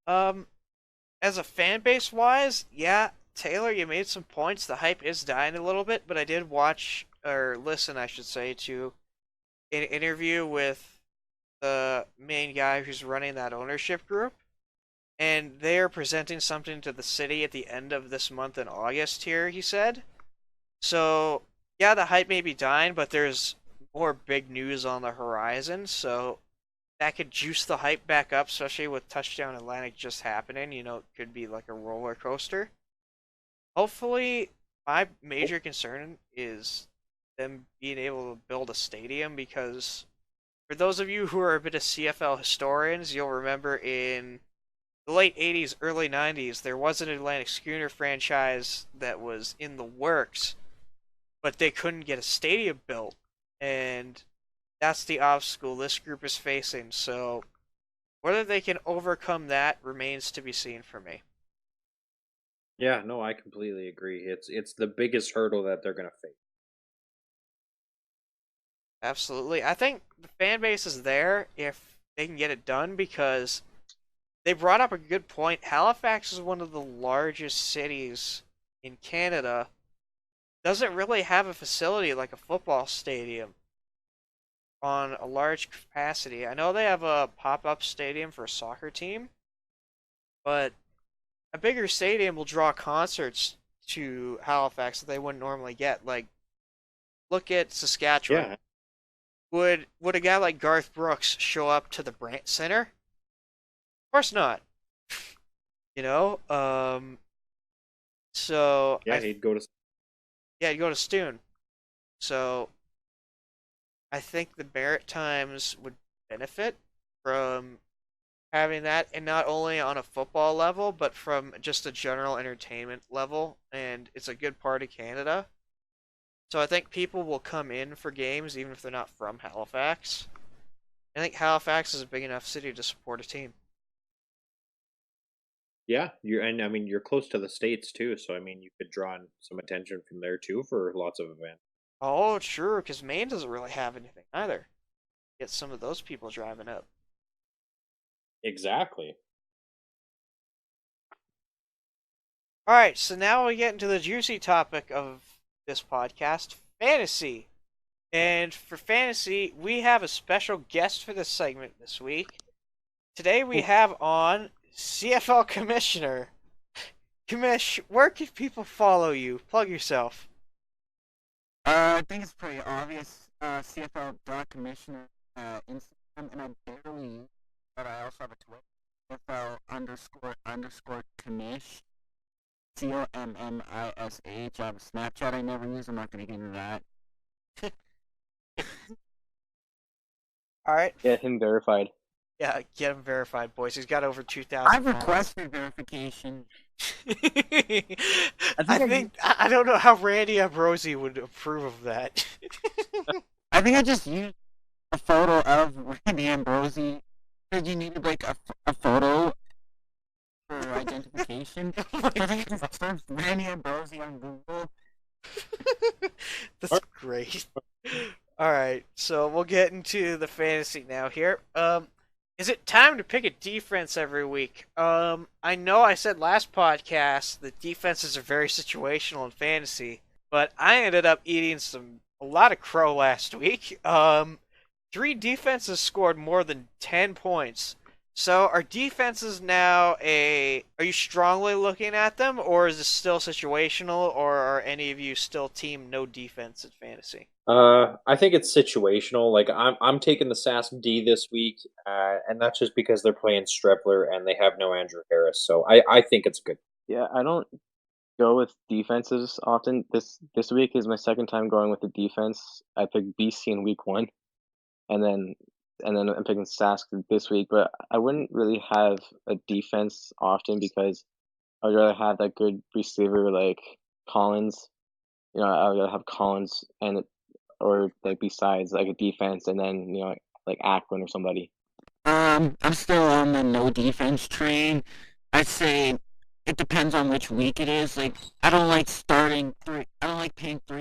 Um, as a fan base wise, yeah, Taylor, you made some points. The hype is dying a little bit, but I did watch or listen, I should say, to an interview with the main guy who's running that ownership group, and they are presenting something to the city at the end of this month in August here, he said. So, yeah, the hype may be dying, but there's more big news on the horizon, so that could juice the hype back up, especially with Touchdown Atlantic just happening. It could be like a roller coaster. Hopefully, my major concern is them being able to build a stadium because for those of you who are a bit of CFL historians, you'll remember in the late 80s, early 90s, there was an Atlantic Schooner franchise that was in the works, but they couldn't get a stadium built. And that's the obstacle this group is facing. So whether they can overcome that remains to be seen for me. Yeah, no, I completely agree. It's the biggest hurdle that they're going to face. Absolutely. I think the fan base is there if they can get it done because they brought up a good point. Halifax is one of the largest cities in Canada. Doesn't really have a facility like a football stadium on a large capacity. I know they have a pop-up stadium for a soccer team, but a bigger stadium will draw concerts to Halifax that they wouldn't normally get. Like, look at Saskatchewan. Yeah. Would a guy like Garth Brooks show up to the Brant Center? Of course not. You know, so Yeah, he'd go to. yeah, you go to Stoon. So I think the Maritimes would benefit from having that, and not only on a football level, but from just a general entertainment level. And it's a good part of Canada. So I think people will come in for games even if they're not from Halifax. I think Halifax is a big enough city to support a team. Yeah, I mean you're close to the states too, so I mean you could draw in some attention from there too for lots of events. Oh, true, because Maine doesn't really have anything either. Get some of those people driving up. Exactly. All right, so now we get into the juicy topic of this podcast, fantasy. And for fantasy, we have a special guest for this segment this week. Today we have on CFL Commissioner. Commish, where can people follow you? Plug yourself. I think it's pretty obvious. CFL Commissioner Instagram, and I barely use, but I also have a Twitter. CFL underscore commish. COMMISH. I have a Snapchat I never use. I'm not going to get into that. All right. Get him verified. Yeah, get him verified, boys. He's got over 2,000. I've requested verification. I don't know how Randy Ambrosi would approve of that. I think I just used a photo of Randy Ambrosi because you needed like a photo for identification. I think I just searched Randy Ambrosi on Google. That's great. All right, so we'll get into the fantasy now here. Is it time to pick a defense every week? I know I said last podcast that defenses are very situational in fantasy, but I ended up eating a lot of crow last week. 3 defenses scored more than 10 points. So are defenses now are you strongly looking at them, or is it still situational, or are any of you still team no defense in fantasy? I think it's situational. Like I'm taking the Sask D this week, and that's just because they're playing Strepler and they have no Andrew Harris. So I think it's good. Yeah, I don't go with defenses often. This week is my second time going with the defense. I picked BC in week 1, and then I'm picking Sask this week. But I wouldn't really have a defense often because I would rather have that good receiver like Collins. You know, I would rather have Collins or like besides like a defense, and then like Ackland or somebody. I'm still on the no defense train. I'd say it depends on which week it is. Like, I don't like paying 3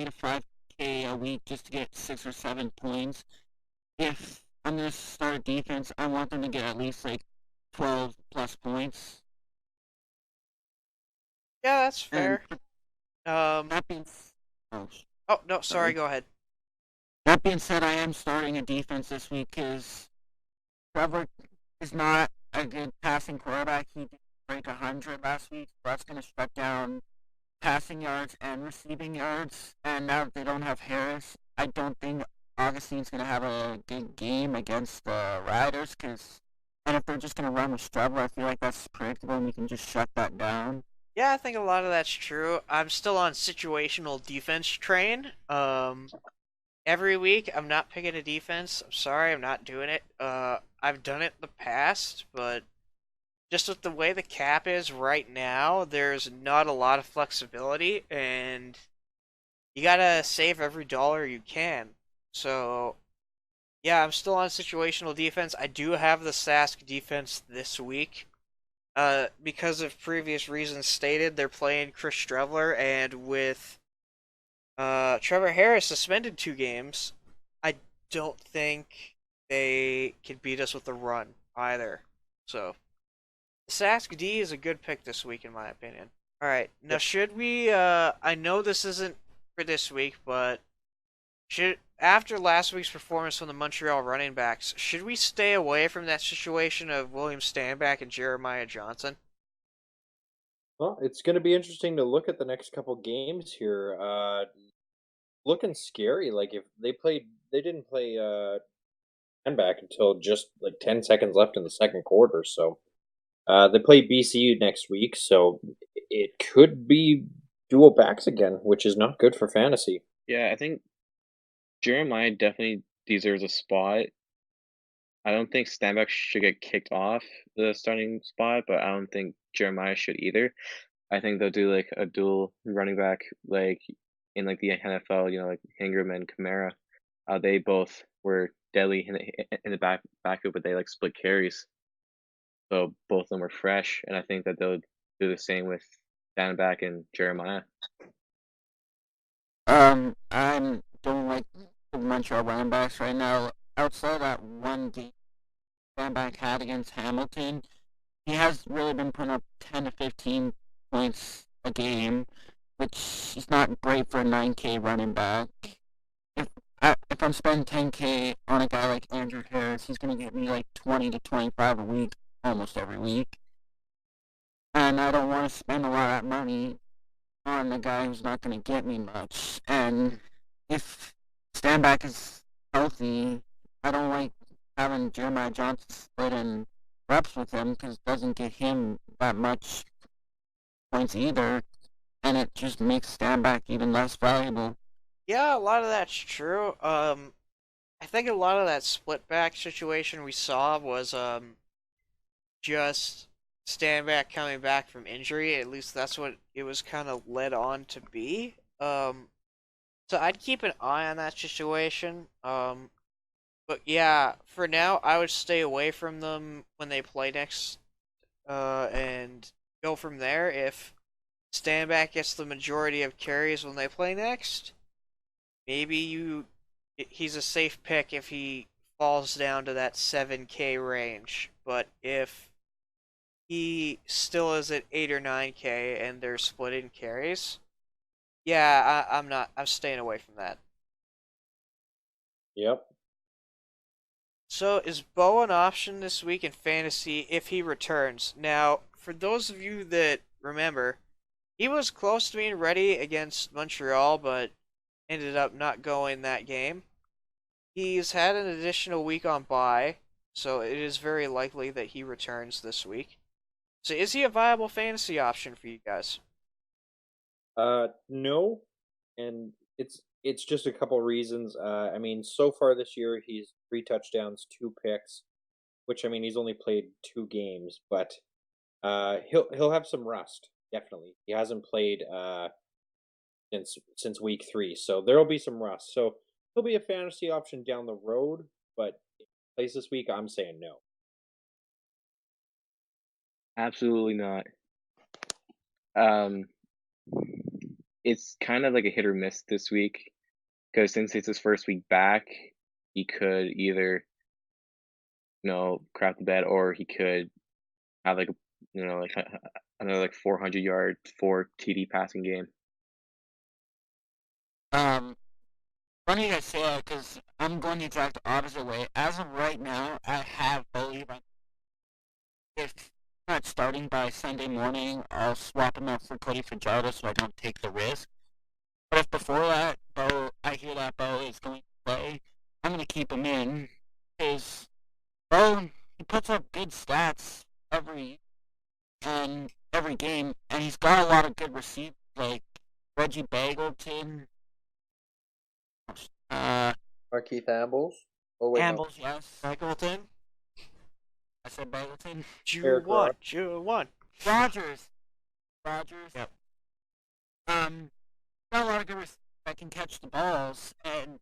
to 5K a week just to get 6 or 7 points. If I'm gonna start a defense, I want them to get at least like 12 plus points. Yeah, that's fair. That being Oh no, sorry. Go ahead. That being said, I am starting a defense this week because Trevor is not a good passing quarterback. He did break 100 last week, so that's going to shut down passing yards and receiving yards. And now that they don't have Harris, I don't think Augustine's going to have a good game against the Riders. And if they're just going to run with Trevor, I feel like that's predictable and we can just shut that down. Yeah, I think a lot of that's true. I'm still on situational defense train. Every week I'm not picking a defense. I'm sorry, I'm not doing it. I've done it in the past, but just with the way the cap is right now, there's not a lot of flexibility, and you gotta save every dollar you can. So, yeah, I'm still on situational defense. I do have the Sask defense this week. Because of previous reasons stated, they're playing Chris Streveler, and with Trevor Harris suspended 2 games, I don't think they can beat us with the run either. So Sask D is a good pick this week, in my opinion. All right, now Yep. should we? I know this isn't for this week, but should after last week's performance from the Montreal running backs, should we stay away from that situation of William Stanback and Jeremiah Johnson? Well, it's going to be interesting to look at the next couple games here. Looking scary. Like if they didn't play back until just like 10 seconds left in the second quarter. So they play BCU next week, so it could be dual backs again, which is not good for fantasy. Yeah, I think Jeremiah definitely deserves a spot. I don't think Stanback should get kicked off the starting spot, but I don't think Jeremiah should either. I think they'll do like a dual running back, like in like the NFL, like Ingram and Kamara. They both were deadly in the backfield, but they like split carries, so both of them were fresh, and I think that they'll do the same with Stanback and Jeremiah. I'm doing like the Montreal running backs right now. Outside that one game back had against Hamilton, he has really been putting up 10 to 15 points a game, which is not great for a 9K running back. If if I'm spending 10K on a guy like Andrew Harris, he's gonna get me like 20 to 25 a week, almost every week. And I don't want to spend a lot of that money on a guy who's not going to get me much. And if Stanback is healthy, I don't like having Jeremiah Johnson split in reps with him because it doesn't get him that much points either, and it just makes Stanback even less valuable. Yeah, a lot of that's true. I think a lot of that split back situation we saw was just Stanback coming back from injury. At least that's what it was kind of led on to be. So I'd keep an eye on that situation. But yeah, for now, I would stay away from them when they play next, and go from there. If Stanback gets the majority of carries when they play next, maybe he's a safe pick if he falls down to that 7K range. But if he still is at 8 or 9K and they're splitting carries, yeah, I'm not. I'm staying away from that. Yep. So is Bo an option this week in fantasy if he returns? Now, for those of you that remember, he was close to being ready against Montreal, but ended up not going that game. He's had an additional week on bye, so it is very likely that he returns this week. So is he a viable fantasy option for you guys? No, and it's just a couple reasons. I mean, so far this year he's 3 touchdowns, 2 picks, which I mean he's only played 2 games, but he'll have some rust definitely. He hasn't played since week 3, so there'll be some rust. So he'll be a fantasy option down the road, but if he plays this week, I'm saying no. Absolutely not. Um, it's kind of like a hit or miss this week because since it's his first week back, he could either crap the bed or he could have like another like 400 yard 4 TD passing game. Um, Funny you say that because I'm going the exact opposite way. As of right now, I have believe if not starting by Sunday morning, I'll swap him out for Cody Fajardo so I don't take the risk. But if before that, I hear that Bo is going to play, I'm going to keep him in because Bo, he puts up good stats every game, and he's got a lot of good receivers like Reggie Bagleton, Keith Ambles. Oh wait, Ambles, yes. Michaelton? I said Bagleton. Eric Rod. Ju-1. Rogers. Rogers. Yep. Got a lot of good receivers that can catch the balls, and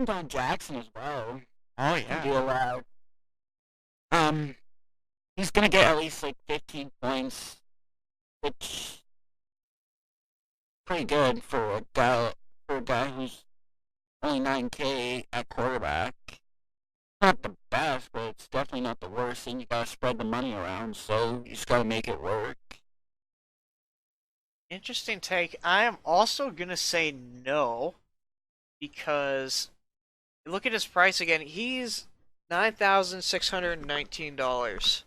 Don Jackson as well. Oh Can be allowed. He's gonna get at least like 15 points, which pretty good for a guy who's only 9K at quarterback. Not the best, but it's definitely not the worst. And you gotta spread the money around, so you just gotta make it work. Interesting take. I am also gonna say no because look at his price again. He's $9,619.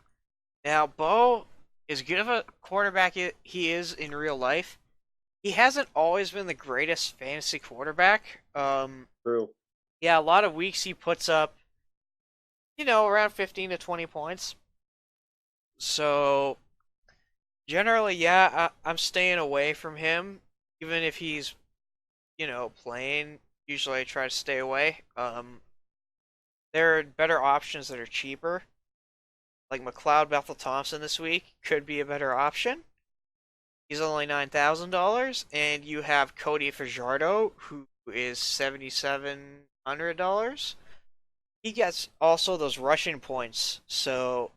Now, Bo, as good of a quarterback he is in real life, he hasn't always been the greatest fantasy quarterback. True. Yeah, a lot of weeks he puts up, around 15 to 20 points. So, generally, yeah, I'm staying away from him, even if he's, playing. Usually I try to stay away. There are better options that are cheaper. Like McLeod Bethel Thompson this week could be a better option. He's only $9,000, and you have Cody Fajardo, who is $7,700. He gets also those rushing points, so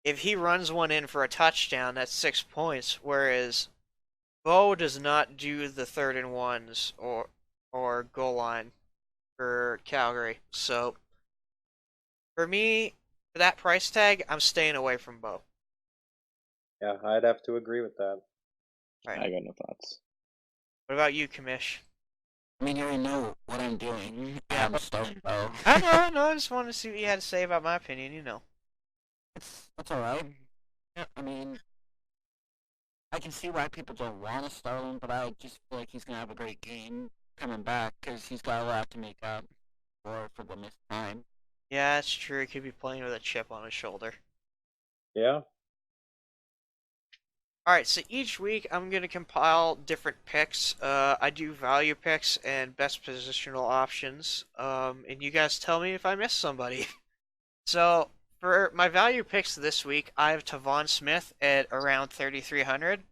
if he runs one in for a touchdown, that's 6 points. Whereas Bo does not do the 3rd and 1s or goal line for Calgary. So for me, for that price tag, I'm staying away from Bo. Yeah, I'd have to agree with that. Right. I got no thoughts. What about you, Kamish? I mean, you already know what I'm doing. Yeah. I'm starting Bo. I know. I just wanted to see what you had to say about my opinion. It's alright. Yeah, I mean, I can see why people don't want to start him, but I just feel like he's gonna have a great game coming back because he's got a lot to make up for the missed time. Yeah, that's true. He could be playing with a chip on his shoulder. Yeah. Alright, so each week I'm going to compile different picks. I do value picks and best positional options. And you guys tell me if I missed somebody. So, for my value picks this week, I have Tavon Smith at around 3,300,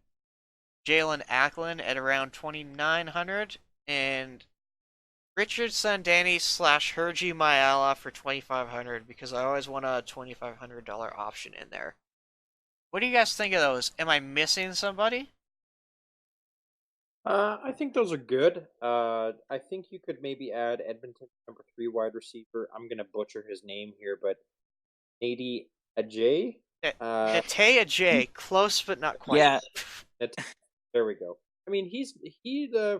Jalen Acklin at around 2,900, and Richard Sandani / Herji Mayala for 2,500 because I always want a $2,500 option in there. What do you guys think of those? Am I missing somebody? I think those are good. I think you could maybe add Edmonton number 3 wide receiver. I'm gonna butcher his name here, but Nady Ajay. Natea J, close but not quite. Yeah, there we go. I mean, he's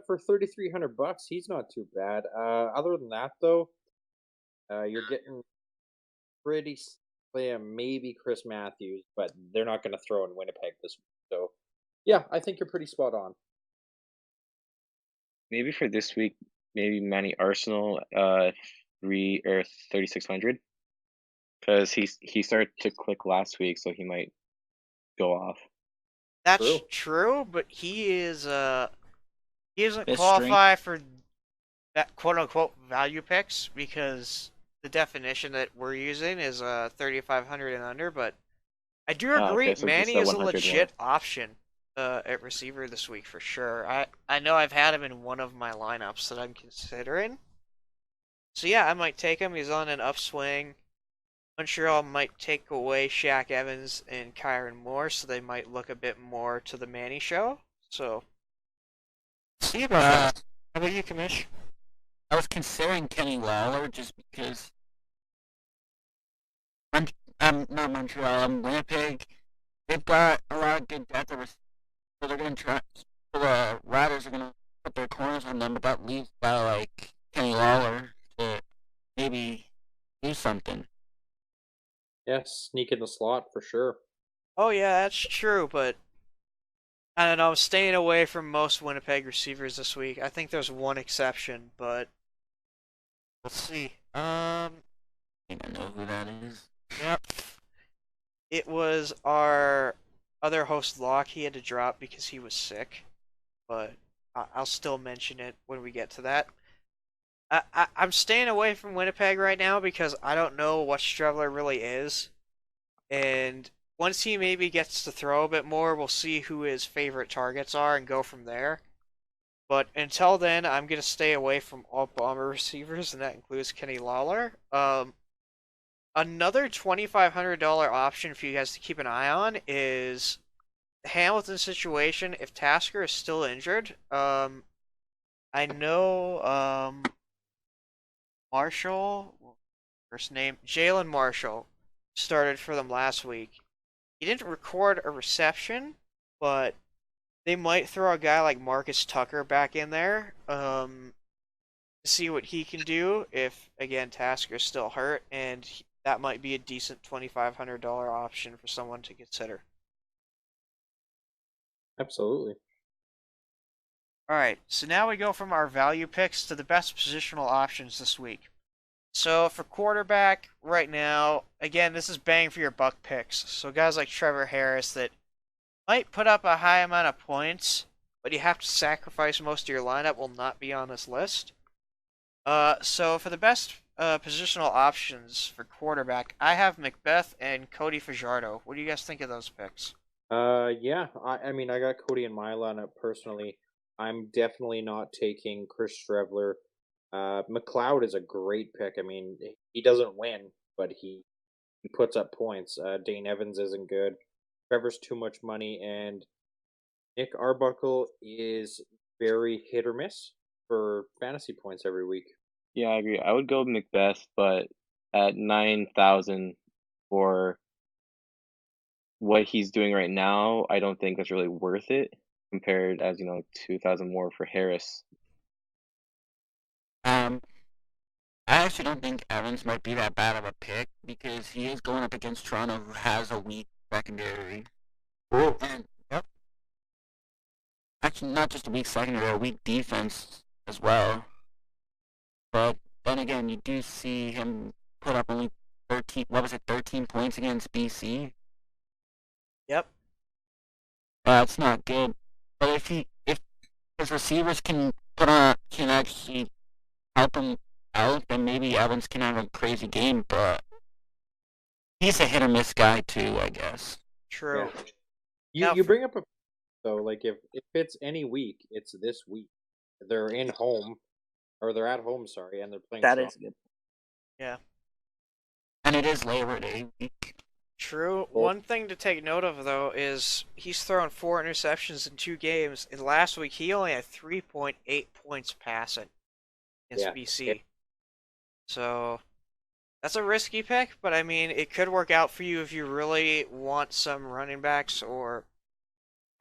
for $3,300. He's not too bad. Other than that, though, you're getting pretty slim. Maybe Chris Matthews, but they're not going to throw in Winnipeg this week. So, yeah, I think you're pretty spot on. Maybe for this week, maybe Manny Arsenal, 3,600, because he started to click last week, so he might go off. That's true, but he doesn't Best qualify for that quote unquote value picks because the definition that we're using is 3,500 and under. But I do agree, Okay, so Manny just is a 100 legit option at receiver this week for sure. I know I've had him in one of my lineups that I'm considering. So yeah, I might take him. He's on an upswing. Montreal might take away Shaq Evans and Kyron Moore, so they might look a bit more to the Manny show. So, See how about about you, Kamish? I was considering Kenny Lawler just because I'm not Montreal, I'm Winnipeg. They've got a lot of good depth, so they're gonna try. So the Riders are gonna put their corners on them, but that leaves a guy like Kenny Lawler to maybe do something. Yeah, sneak in the slot for sure. Oh yeah, that's true, but I don't know. I'm staying away from most Winnipeg receivers this week. I think there's one exception, but we'll see. I think I know who that is. Yep. It was our other host Locke. He had to drop because he was sick, but I'll still mention it when we get to that. I'm staying away from Winnipeg right now because I don't know what Strevler really is. And once he maybe gets to throw a bit more, we'll see who his favorite targets are and go from there. But until then, I'm going to stay away from all Bomber receivers, and that includes Kenny Lawler. Another $2,500 option for you guys to keep an eye on is the Hamilton situation. If Tasker is still injured, I know Marshall first name, Jalen Marshall, started for them last week. He didn't record a reception, but they might throw a guy like Marcus Tucker back in there to see what he can do if, again, Tasker's still hurt, and that might be a decent $2,500 option for someone to consider. Absolutely. Alright, so now we go from our value picks to the best positional options this week. So for quarterback, right now, again, this is bang for your buck picks. So guys like Trevor Harris that might put up a high amount of points, but you have to sacrifice most of your lineup will not be on this list. So for the best positional options for quarterback, I have Macbeth and Cody Fajardo. What do you guys think of those picks? Yeah. I mean, I got Cody in my lineup personally. I'm definitely not taking Chris Strevler. McLeod is a great pick. I mean, he doesn't win, but he puts up points. Dane Evans isn't good. Trevor's too much money, and Nick Arbuckle is very hit or miss for fantasy points every week. Yeah, I agree. I would go with Macbeth, but at 9,000 for what he's doing right now, I don't think that's really worth it compared as 2,000 more for Harris. I actually don't think Evans might be that bad of a pick because he is going up against Toronto, who has a weak secondary. And yep, actually not just a weak secondary, a weak defense as well. But then again, you do see him put up only 13. What was it? 13 points against BC. Yep. That's not good. But if his receivers can actually help him out, then maybe Evans can have a crazy game. But he's a hit or miss guy too, I guess. True. Yeah. You bring up a though, like if it's any week, it's this week. They're in home, or they're at home. Sorry, and they're playing. That is good. Yeah. And it is Labor Day week. True. One thing to take note of, though, is he's thrown 4 interceptions in 2 games. And last week, he only had 3.8 points passing against BC. So, that's a risky pick, but I mean, it could work out for you if you really want some running backs or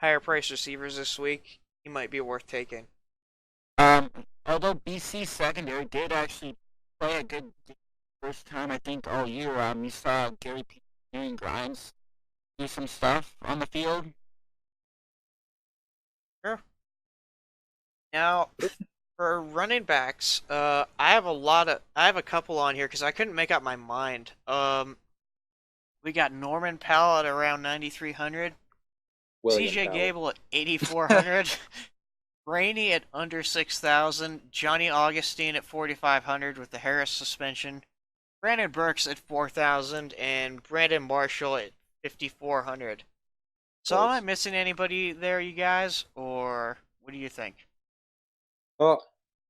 higher price receivers this week. He might be worth taking. Although BC secondary did actually play a good game first time, I think, all year. You saw Gary Grimes do some stuff on the field. Sure. Now, for running backs, I have a couple on here because I couldn't make up my mind. We got Norman Powell at around 9,300, CJ Gable at 8,400, Rainey at under 6,000, Johnny Augustine at 4,500 with the Harris suspension, Brandon Burks at 4,000, and Brandon Marshall at 5,400. So am I missing anybody there, you guys, or what do you think? Well,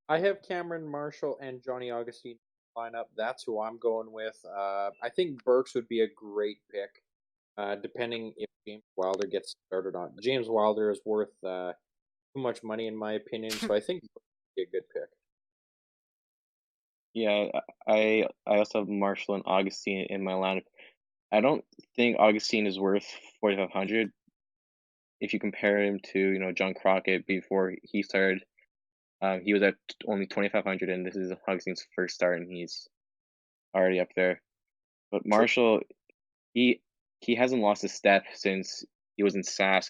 I have Cameron Marshall and Johnny Augustine lineup. That's who I'm going with. I think Burks would be a great pick, depending if James Wilder gets started on. James Wilder is worth too much money in my opinion, so I think Burks would be a good pick. Yeah, I also have Marshall and Augustine in my lineup. I don't think Augustine is worth 4,500 if you compare him to John Crockett before he started. He was at only 2,500, and this is Augustine's first start, and he's already up there. But Marshall, he hasn't lost a step since he was in Sask,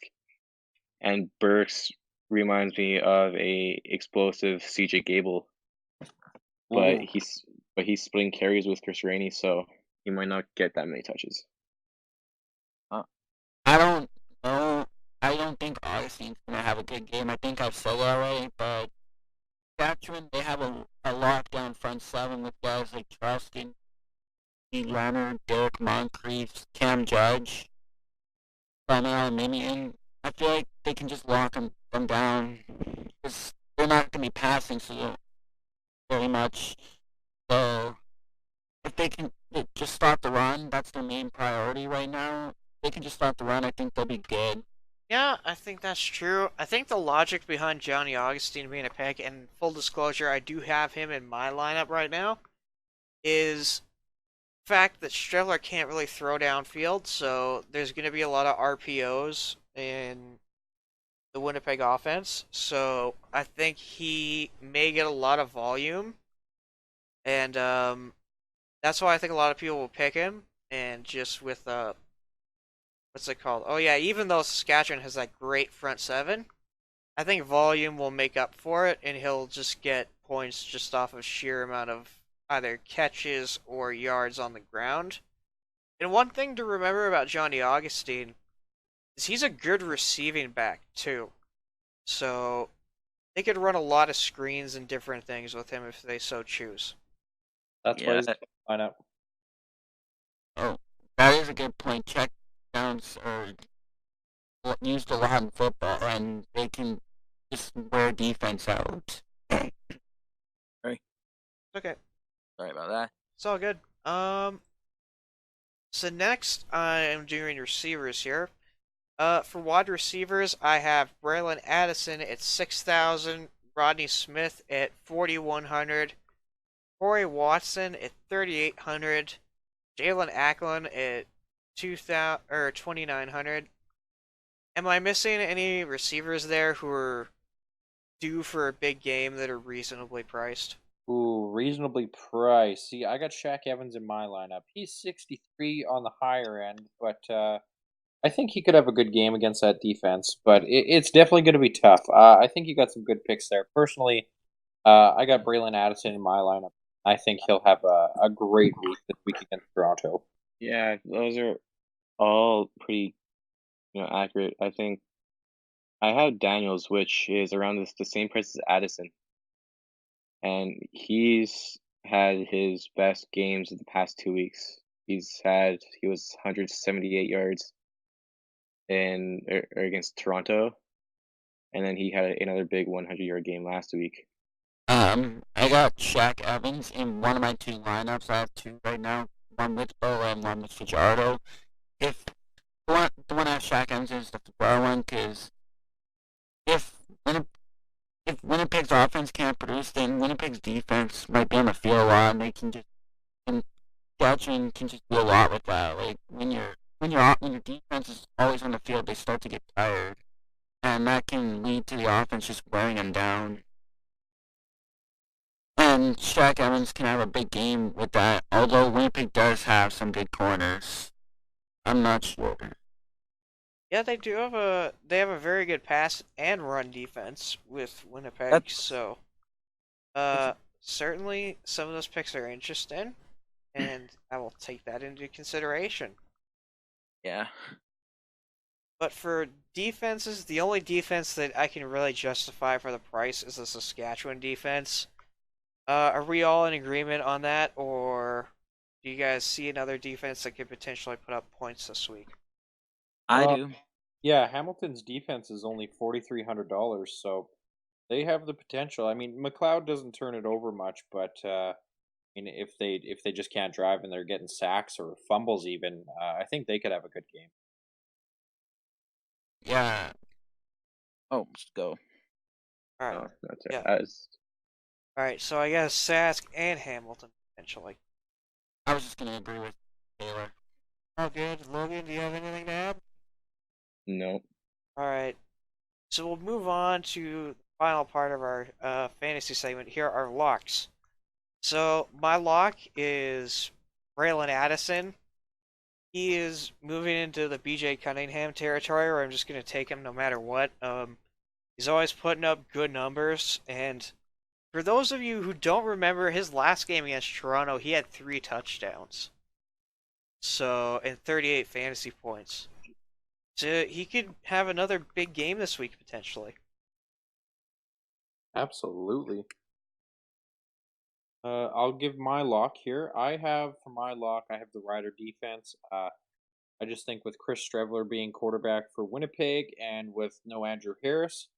and Burks reminds me of a explosive CJ Gable. But he's splitting carries with Chris Rainey, so he might not get that many touches. I don't know. I don't think Augustine's gonna have a good game. I think I've said that already, but Saskatchewan, they have a lockdown front seven with guys like Trustin, Leonard, Derek Moncrief, Cam Judge, Donnell Mimian. I feel like they can just lock them down because they're not gonna be passing so very much. So if they can just stop the run, that's their main priority right now. If they can just stop the run, I think they'll be good. Yeah, I think that's true. I think the logic behind Johnny Augustine being a pick, and full disclosure, I do have him in my lineup right now, is fact that Streveler can't really throw downfield, so there's going to be a lot of RPOs in the Winnipeg offense. So I think he may get a lot of volume, and that's why I think a lot of people will pick him. And just with what's it called? Oh yeah, even though Saskatchewan has that great front seven, I think volume will make up for it, and he'll just get points just off of sheer amount of either catches or yards on the ground. And one thing to remember about Johnny Augustine is he's a good receiving back too. So they could run a lot of screens and different things with him if they so choose. That's why he's lineup. Oh, that is a good point. Check downs are used a lot in football, and they can just wear defense out. Okay, Sorry about that. it's all good. So next I am doing receivers here. For wide receivers, I have Braylon Addison at 6,000, Rodney Smith at 4,100, Corey Watson at 3,800, Jalen Acklin at 2,000 or 2,900. Am I missing any receivers there who are due for a big game that are reasonably priced? Ooh, reasonably priced. See, I got Shaq Evans in my lineup. He's 63 on the higher end, but I think he could have a good game against that defense. But it's definitely going to be tough. I think you got some good picks there. Personally, I got Braylon Addison in my lineup. I think he'll have a great week this week against Toronto. Yeah, those are all pretty, accurate. I think I have Daniels, which is around the same price as Addison, and he's had his best games of the past 2 weeks. He was 178 yards against Toronto, and then he had another big 100-yard game last week. I got Shaq Evans in one of my two lineups. I have two right now, one with Bo and one with Fajardo. If the one I have Shaq Evans is the Fajardo one, because if Winnipeg's offense can't produce, then Winnipeg's defense might be on the field a lot, and they can just and Saskatchewan can just do a lot with that. Like when your defense is always on the field, they start to get tired, and that can lead to the offense just wearing them down. And Shaq Evans can have a big game with that, although Winnipeg does have some good corners. I'm not sure. Yeah, they have a very good pass and run defense with Winnipeg, so certainly some of those picks are interesting, and I will take that into consideration. Yeah. But for defenses, the only defense that I can really justify for the price is the Saskatchewan defense. Are we all in agreement on that, or do you guys see another defense that could potentially put up points this week? I do. Yeah, Hamilton's defense is only $4,300, so they have the potential. I mean, McLeod doesn't turn it over much, but I mean, if they just can't drive and they're getting sacks or fumbles, even, I think they could have a good game. Yeah. Oh, let's go. All right. Oh, that's Yeah. right. All right. So I guess Sask and Hamilton potentially. I was just gonna agree with Taylor. Oh, good. Logan, do you have anything to add? No. All right. So we'll move on to the final part of our fantasy segment here, our locks. So my lock is Braylon Addison. He is moving into the BJ Cunningham territory where I'm just going to take him no matter what. He's always putting up good numbers, and for those of you who don't remember his last game against Toronto, he had 3 touchdowns. So, and 38 fantasy points. So he could have another big game this week potentially. Absolutely. I'll give my lock here. For my lock, I have the Rider defense. I just think with Chris Streveler being quarterback for Winnipeg and with no Andrew Harris,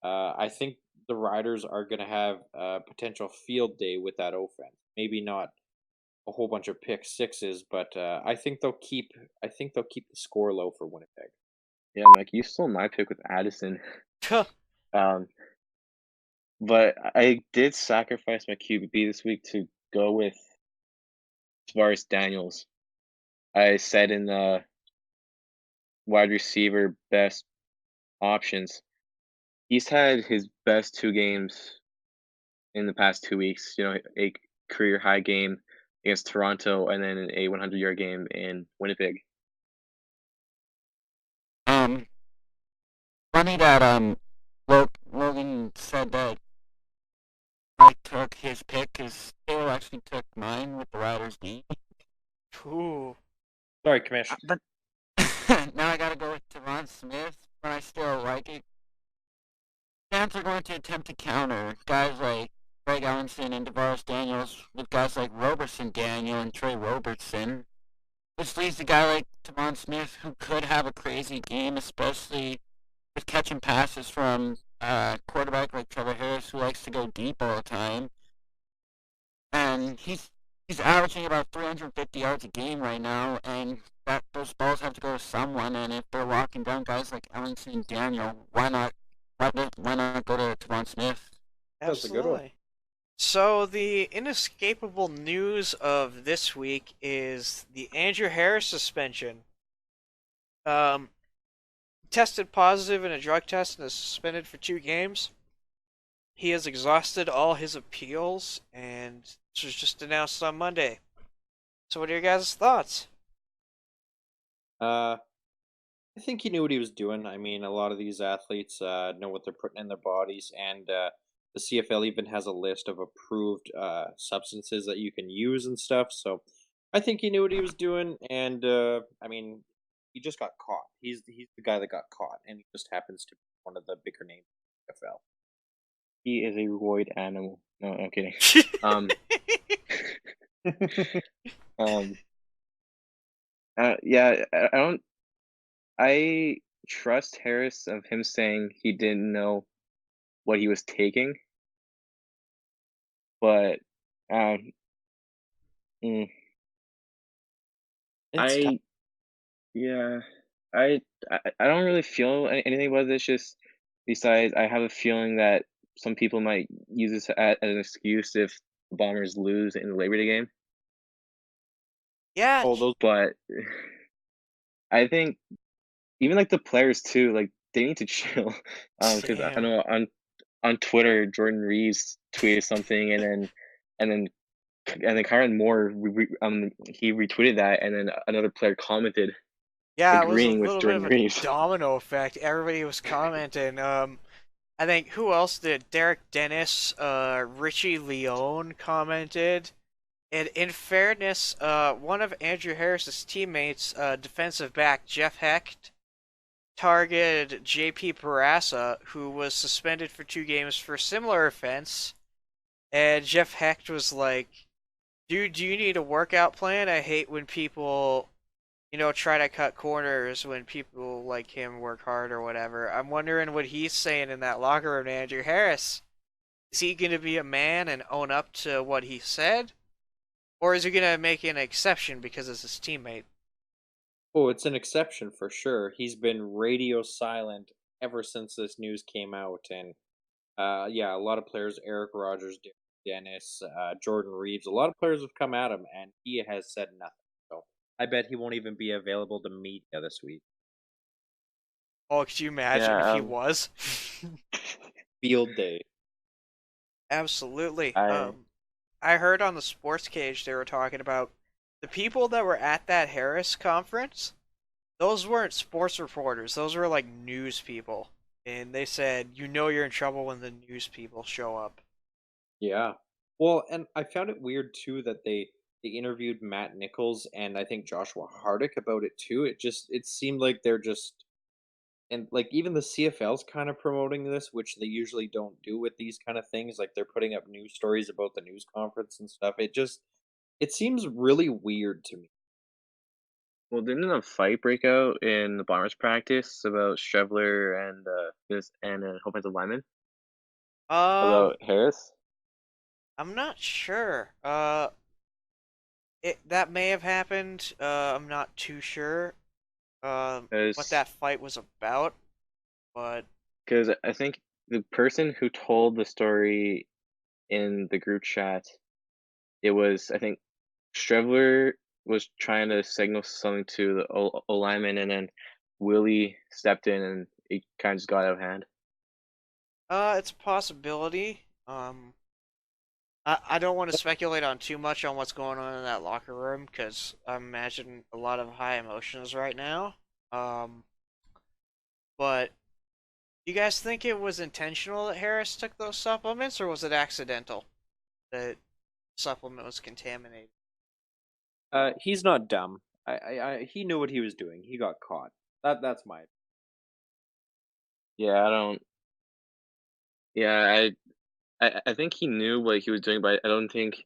I think the Riders are going to have a potential field day with that offense. Maybe not a whole bunch of pick sixes, but I think they'll keep the score low for Winnipeg. Yeah, Mike, you stole my pick with Addison. Huh. But I did sacrifice my QB this week to go with Tavares Daniels. I said in the wide receiver best options, he's had his best 2 games in the past 2 weeks. A career high game against Toronto and then a 100-yard game in Winnipeg. Funny that Logan said that I took his pick because Taylor actually took mine with the Riders D. Ooh. Sorry, Commish. But Now I gotta go with Devon Smith, but I still like it. Fans are going to attempt to counter guys like Greg Ellenson and DeVaris Daniels with guys like Robertson Daniel and Trey Robertson, which leaves a guy like Devon Smith who could have a crazy game, especially with catching passes from a quarterback like Trevor Harris who likes to go deep all the time. And he's averaging about 350 yards a game right now, and those balls have to go to someone. And if they're walking down guys like Ellington and Daniel, why not go to Devon Smith? That's a good one. Absolutely. So the inescapable news of this week is the Andrew Harris suspension. Tested positive in a drug test and is suspended for 2 games. He has exhausted all his appeals, and this was just announced on Monday. So what are your guys' thoughts? I think he knew what he was doing. I mean, a lot of these athletes know what they're putting in their bodies, and the CFL even has a list of approved substances that you can use and stuff. So I think he knew what he was doing, and I mean, he just got caught. He's the guy that got caught, and he just happens to be one of the bigger names in the CFL. He is a roid animal. No, I'm kidding. Um, yeah, I don't. I trust Harris of him saying he didn't know what he was taking, but mm, It's tough. yeah, I don't really feel anything about this. Just besides, I have a feeling that some people might use this as an excuse if the Bombers lose in the Labor Day game. Yeah, Oh, those But I think even like the players too, like they need to chill. Because I damn. know on Twitter, Jordan Reeves tweeted something, and then Kyron Moore he retweeted that, and then another player commented Yeah, it was a agreeing with little bit Jordan of a Reeves. domino effect. Everybody was commenting. I think who else did? Derek Dennis, Richie Leone commented. And in fairness, one of Andrew Harris's teammates, defensive back Jeff Hecht, targeted JP Barassa, who was suspended for 2 games for a similar offense. And Jeff Hecht was like, "Dude, do you need a workout plan? I hate when people, try to cut corners when people like him work hard or whatever." I'm wondering what he's saying in that locker room to Andrew Harris. Is he going to be a man and own up to what he said? Or is he going to make an exception because it's his teammate? Oh, it's an exception for sure. He's been radio silent ever since this news came out, and yeah, a lot of players, Eric Rogers, Dennis, Jordan Reeves, a lot of players have come at him, and he has said nothing. So I bet he won't even be available to media this week. Oh, could you imagine if Yeah, he was? Field day. Absolutely. I I heard on the Sports Cage they were talking about the people that were at that Harris conference. Those weren't sports reporters. Those were like news people. And they said, you're in trouble when the news people show up. Yeah. Well, and I found it weird too that they interviewed Matt Nichols and I think Joshua Hardick about it too. It seemed like they're just and like even the CFL's kind of promoting this, which they usually don't do with these kind of things. Like they're putting up news stories about the news conference and stuff. It seems really weird to me. well, didn't a fight break out in the Bombers practice about Strevler and this and an offensive lineman Um, about Harris? I'm not sure. That may have happened. I'm not too sure. What Because that fight was about, but I think the person who told the story in the group chat, it was I think Strevler was trying to signal something to the O lineman, and then Willie stepped in, and it kind of just got out of hand. It's a possibility. I don't want to speculate on too much on what's going on in that locker room because I imagine a lot of high emotions right now. Um, but do you guys think it was intentional that Harris took those supplements, or was it accidental that supplement was contaminated? He's not dumb. He knew what he was doing. He got caught. That's my. Yeah, I don't. Yeah, I think he knew what he was doing, but I don't think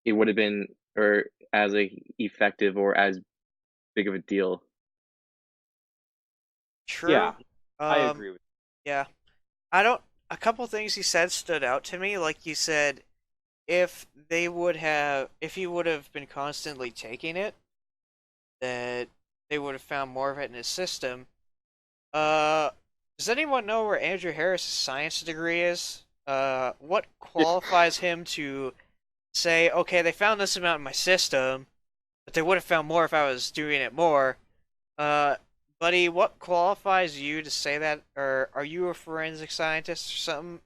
it would have been or as like effective or as big of a deal. True. Yeah, I Um, agree with. yeah. I don't. A couple things he said stood out to me. Like you said, if he would have been constantly taking it, that they would have found more of it in his system. Uh, does anyone know where Andrew Harris's science degree is? What qualifies him to say, okay, they found this amount in my system, but they would have found more if I was doing it more? Uh, buddy, what qualifies you to say that? Or are you a forensic scientist or something?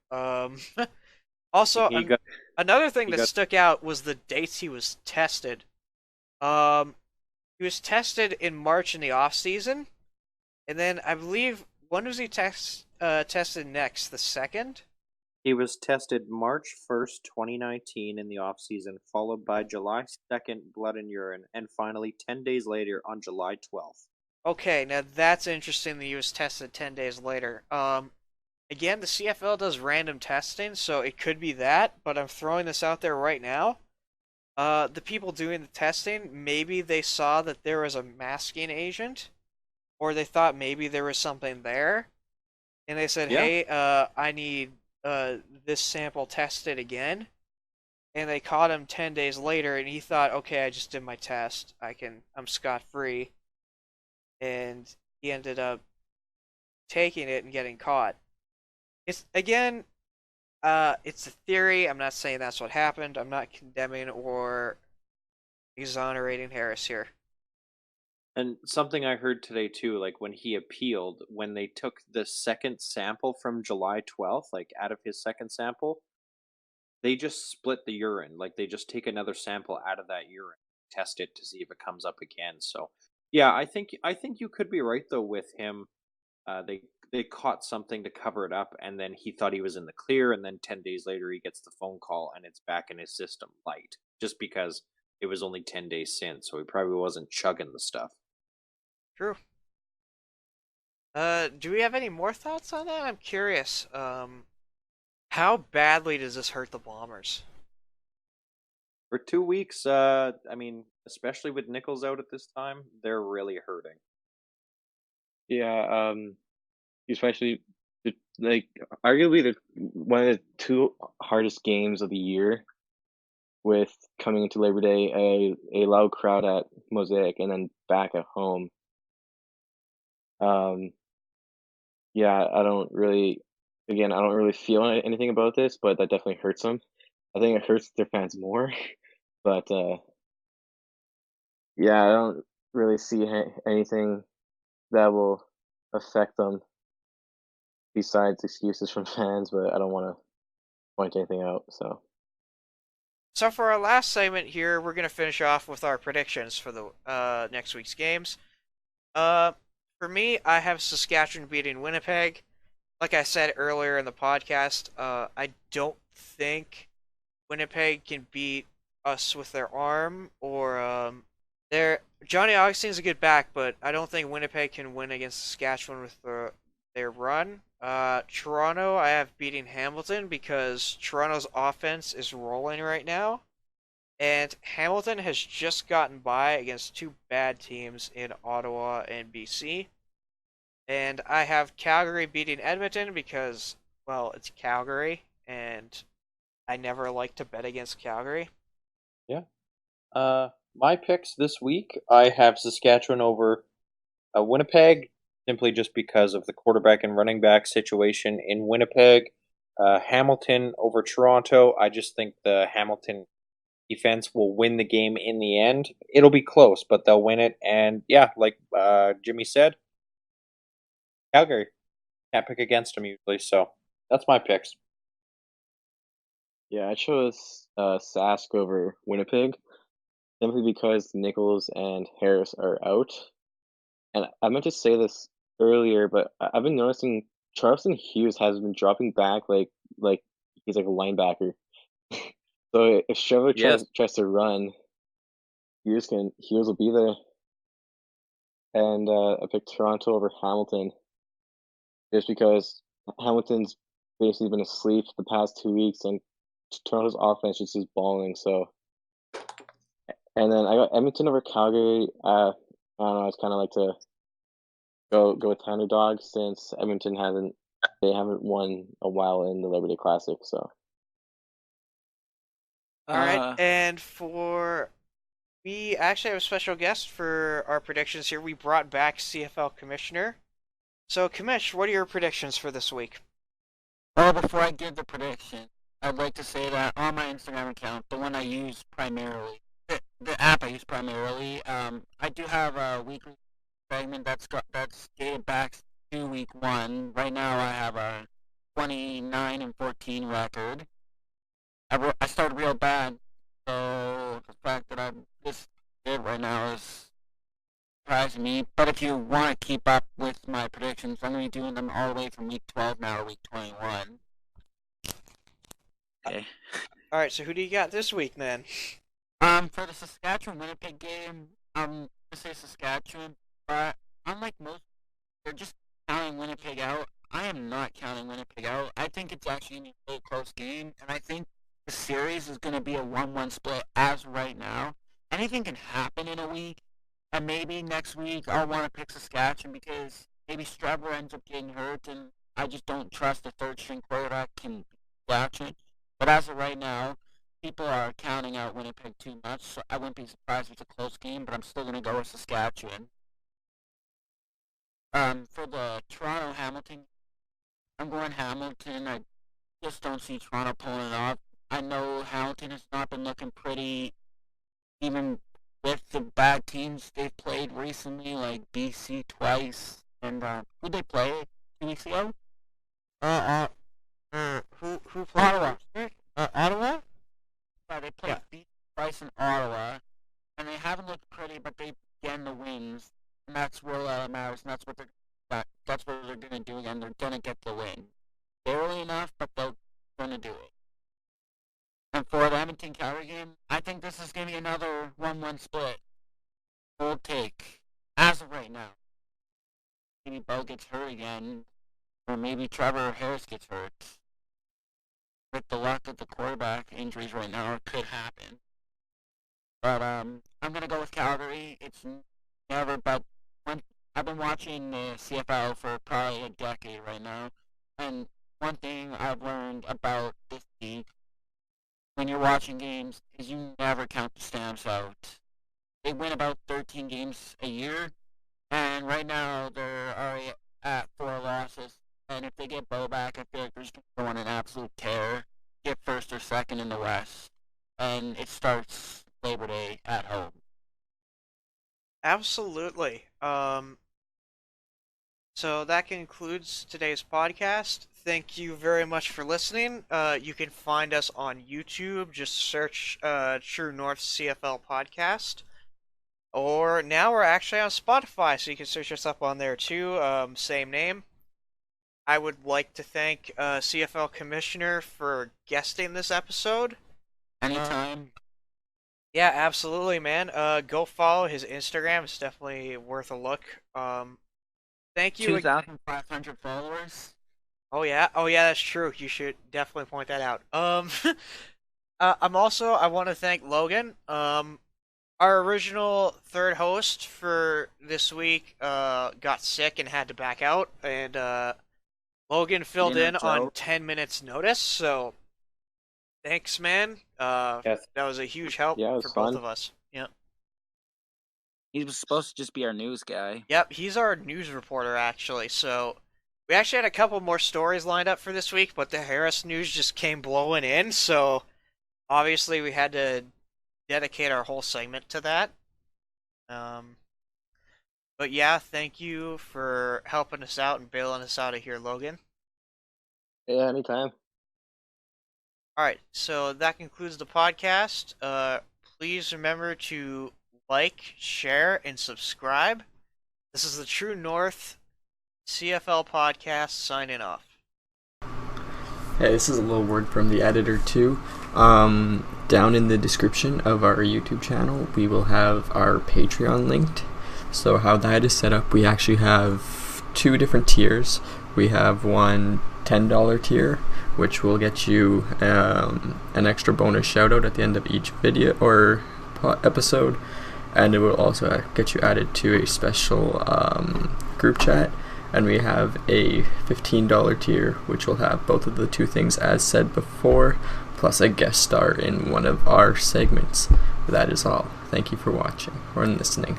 Also, He got. another thing He that got. stuck out was the dates he was tested. Um, he was tested in March in the off season, and then I believe when was he tested next? The second? He was tested March 1st, 2019 in the off season, followed by July 2nd, blood and urine, and finally 10 days later on July 12th. Okay, now that's interesting that he was tested 10 days later. Again, the CFL does random testing, so it could be that, but I'm throwing this out there right now. The people doing the testing, maybe they saw that there was a masking agent, or they thought maybe there was something there, and they said, Yeah. "Hey, I need this sample tested again." And they caught him 10 days later, and he thought, "Okay, I just did my test. I'm scot free." And he ended up taking it and getting caught. It's again, it's a theory. I'm not saying that's what happened. I'm not condemning or exonerating Harris here. And something I heard today too, like when he appealed, when they took the second sample from July 12th, like out of his second sample, they just split the urine. Like they just take another sample out of that urine, test it to see if it comes up again. So, yeah, I think you could be right though with him. They caught something to cover it up, and then he thought he was in the clear, and then 10 days later he gets the phone call, and it's back in his system light, just because it was only 10 days since, so he probably wasn't chugging the stuff. True. Do we have any more thoughts on that? I'm curious. How badly does this hurt the Bombers? For 2 weeks, I mean, especially with Nichols out at this time, they're really hurting. Yeah, especially like arguably the one of the two hardest games of the year with coming into Labor Day, a loud crowd at Mosaic and then back at home. Um, yeah, I don't really feel anything about this, but that definitely hurts them. I think it hurts their fans more, but yeah, I don't really see anything that will affect them besides excuses from fans, but I don't want to point anything out. So So for our last segment here, we're gonna finish off with our predictions for the next week's games. Uh, for me, I have Saskatchewan beating Winnipeg. Like I said earlier in the podcast, I don't think Winnipeg can beat us with their arm or their Johnny Augustine's a good back, but I don't think Winnipeg can win against Saskatchewan with their run. Toronto, I have beating Hamilton because Toronto's offense is rolling right now, and Hamilton has just gotten by against two bad teams in Ottawa and BC. And I have Calgary beating Edmonton because, well, it's Calgary, and I never like to bet against Calgary. Yeah. My picks this week, I have Saskatchewan over Winnipeg, simply just because of the quarterback and running back situation in Winnipeg. Hamilton over Toronto. I just think the Hamilton defense will win the game in the end. It'll be close, but they'll win it. And yeah, like Jimmy said, Calgary can't pick against them usually. So that's my picks. Yeah, I chose Sask over Winnipeg simply because Nichols and Harris are out. And I meant to say this earlier, but I've been noticing Charleston Hughes has been dropping back like he's like a linebacker. So if Trevor Yes. tries to run, Hughes will be there. And I picked Toronto over Hamilton just because Hamilton's basically been asleep the past 2 weeks, and Toronto's offense just is balling. So, and then I got Edmonton over Calgary. I don't know. I just kind of like to go with underdog since Edmonton haven't won a while in the Labor Day Classic. So All right, Uh, and we actually have a special guest for our predictions here. We brought back CFL Commissioner. So, Commish, what are your predictions for this week? Well, before I give the prediction, I'd like to say that on my Instagram account, the one I use primarily, the app I use primarily, I do have a weekly segment that's dated back to week 1. Right now, I have a 29-14 record. I started real bad, so the fact that I'm this good right now is surprising me. But if you want to keep up with my predictions, I'm going to be doing them all the way from week 12 now to week 21. okay. All right, so who do you got this week, then? For the Saskatchewan Winnipeg game, I'm going to say Saskatchewan, but unlike most, they're just counting Winnipeg out. I am not counting Winnipeg out. I think it's actually going to be a really close game, and I think the series is going to be a 1-1 split as of right now. Anything can happen in a week, and maybe next week I'll want to pick Saskatchewan because maybe Strebler ends up getting hurt, and I just don't trust the third-string quarterback can Saskatchewan. But as of right now, people are counting out Winnipeg too much, so I wouldn't be surprised if it's a close game, but I'm still going to go with Saskatchewan. For the Toronto-Hamilton, I'm going Hamilton. I just don't see Toronto pulling it off. I know Hamilton has not been looking pretty, even with the bad teams they've played recently, like BC twice, and who they play 2 weeks ago? Who played? Ottawa. Ottawa? Yeah, they played BC twice in Ottawa, and they haven't looked pretty, but they've gotten the wins, and that's what matters, and that's what they're gonna do again. They're gonna get the win. Barely enough, but they're gonna do it. And for the Edmonton Calgary game, I think this is going to be another 1-1 split. Bold take. As of right now. Maybe Bo gets hurt again. Or maybe Trevor Harris gets hurt. With the luck of the quarterback injuries right now, it could happen. But I'm going to go with Calgary. It's never, but I've been watching the CFL for probably a decade right now. And one thing I've learned about this league when you're watching games is you never count the stamps out. They win about 13 games a year, and right now they're already at 4 losses. And if they get Bo back, I feel like they're just going to go on an absolute tear, get first or second in the West, and it starts Labor Day at home. Absolutely. So that concludes today's podcast. Thank you very much for listening. You can find us on YouTube. Just search True North CFL Podcast. Or now we're actually on Spotify, so you can search us up on there too. Same name. I would like to thank CFL Commissioner for guesting this episode. Anytime. Yeah, absolutely, man. Go follow his Instagram. It's definitely worth a look. Thank you. 2,500 followers. Oh yeah, that's true. You should definitely point that out. I want to thank Logan. Our original third host for this week got sick and had to back out, and Logan filled in on 10 minutes notice. So thanks, man. Yes. That was a huge help Yeah, it was for fun. both of us. Yeah. He was supposed to just be our news guy. Yep, he's our news reporter actually. So we actually had a couple more stories lined up for this week, but the Harris news just came blowing in, so obviously we had to dedicate our whole segment to that. But yeah, thank you for helping us out and bailing us out of here, Logan. Yeah, anytime. All right, so that concludes the podcast. Please remember to like, share, and subscribe. This is the True North CFL podcast signing off. Hey, this is a little word from the editor too. Down in the description of our YouTube channel, we will have our Patreon linked. So how that is set up, we actually have 2 different tiers. We have one $10 tier, which will get you an extra bonus shout out at the end of each video or episode, and it will also get you added to a special group chat. And we have a $15 tier, which will have both of the 2 things as said before, plus a guest star in one of our segments. That is all. Thank you for watching or listening.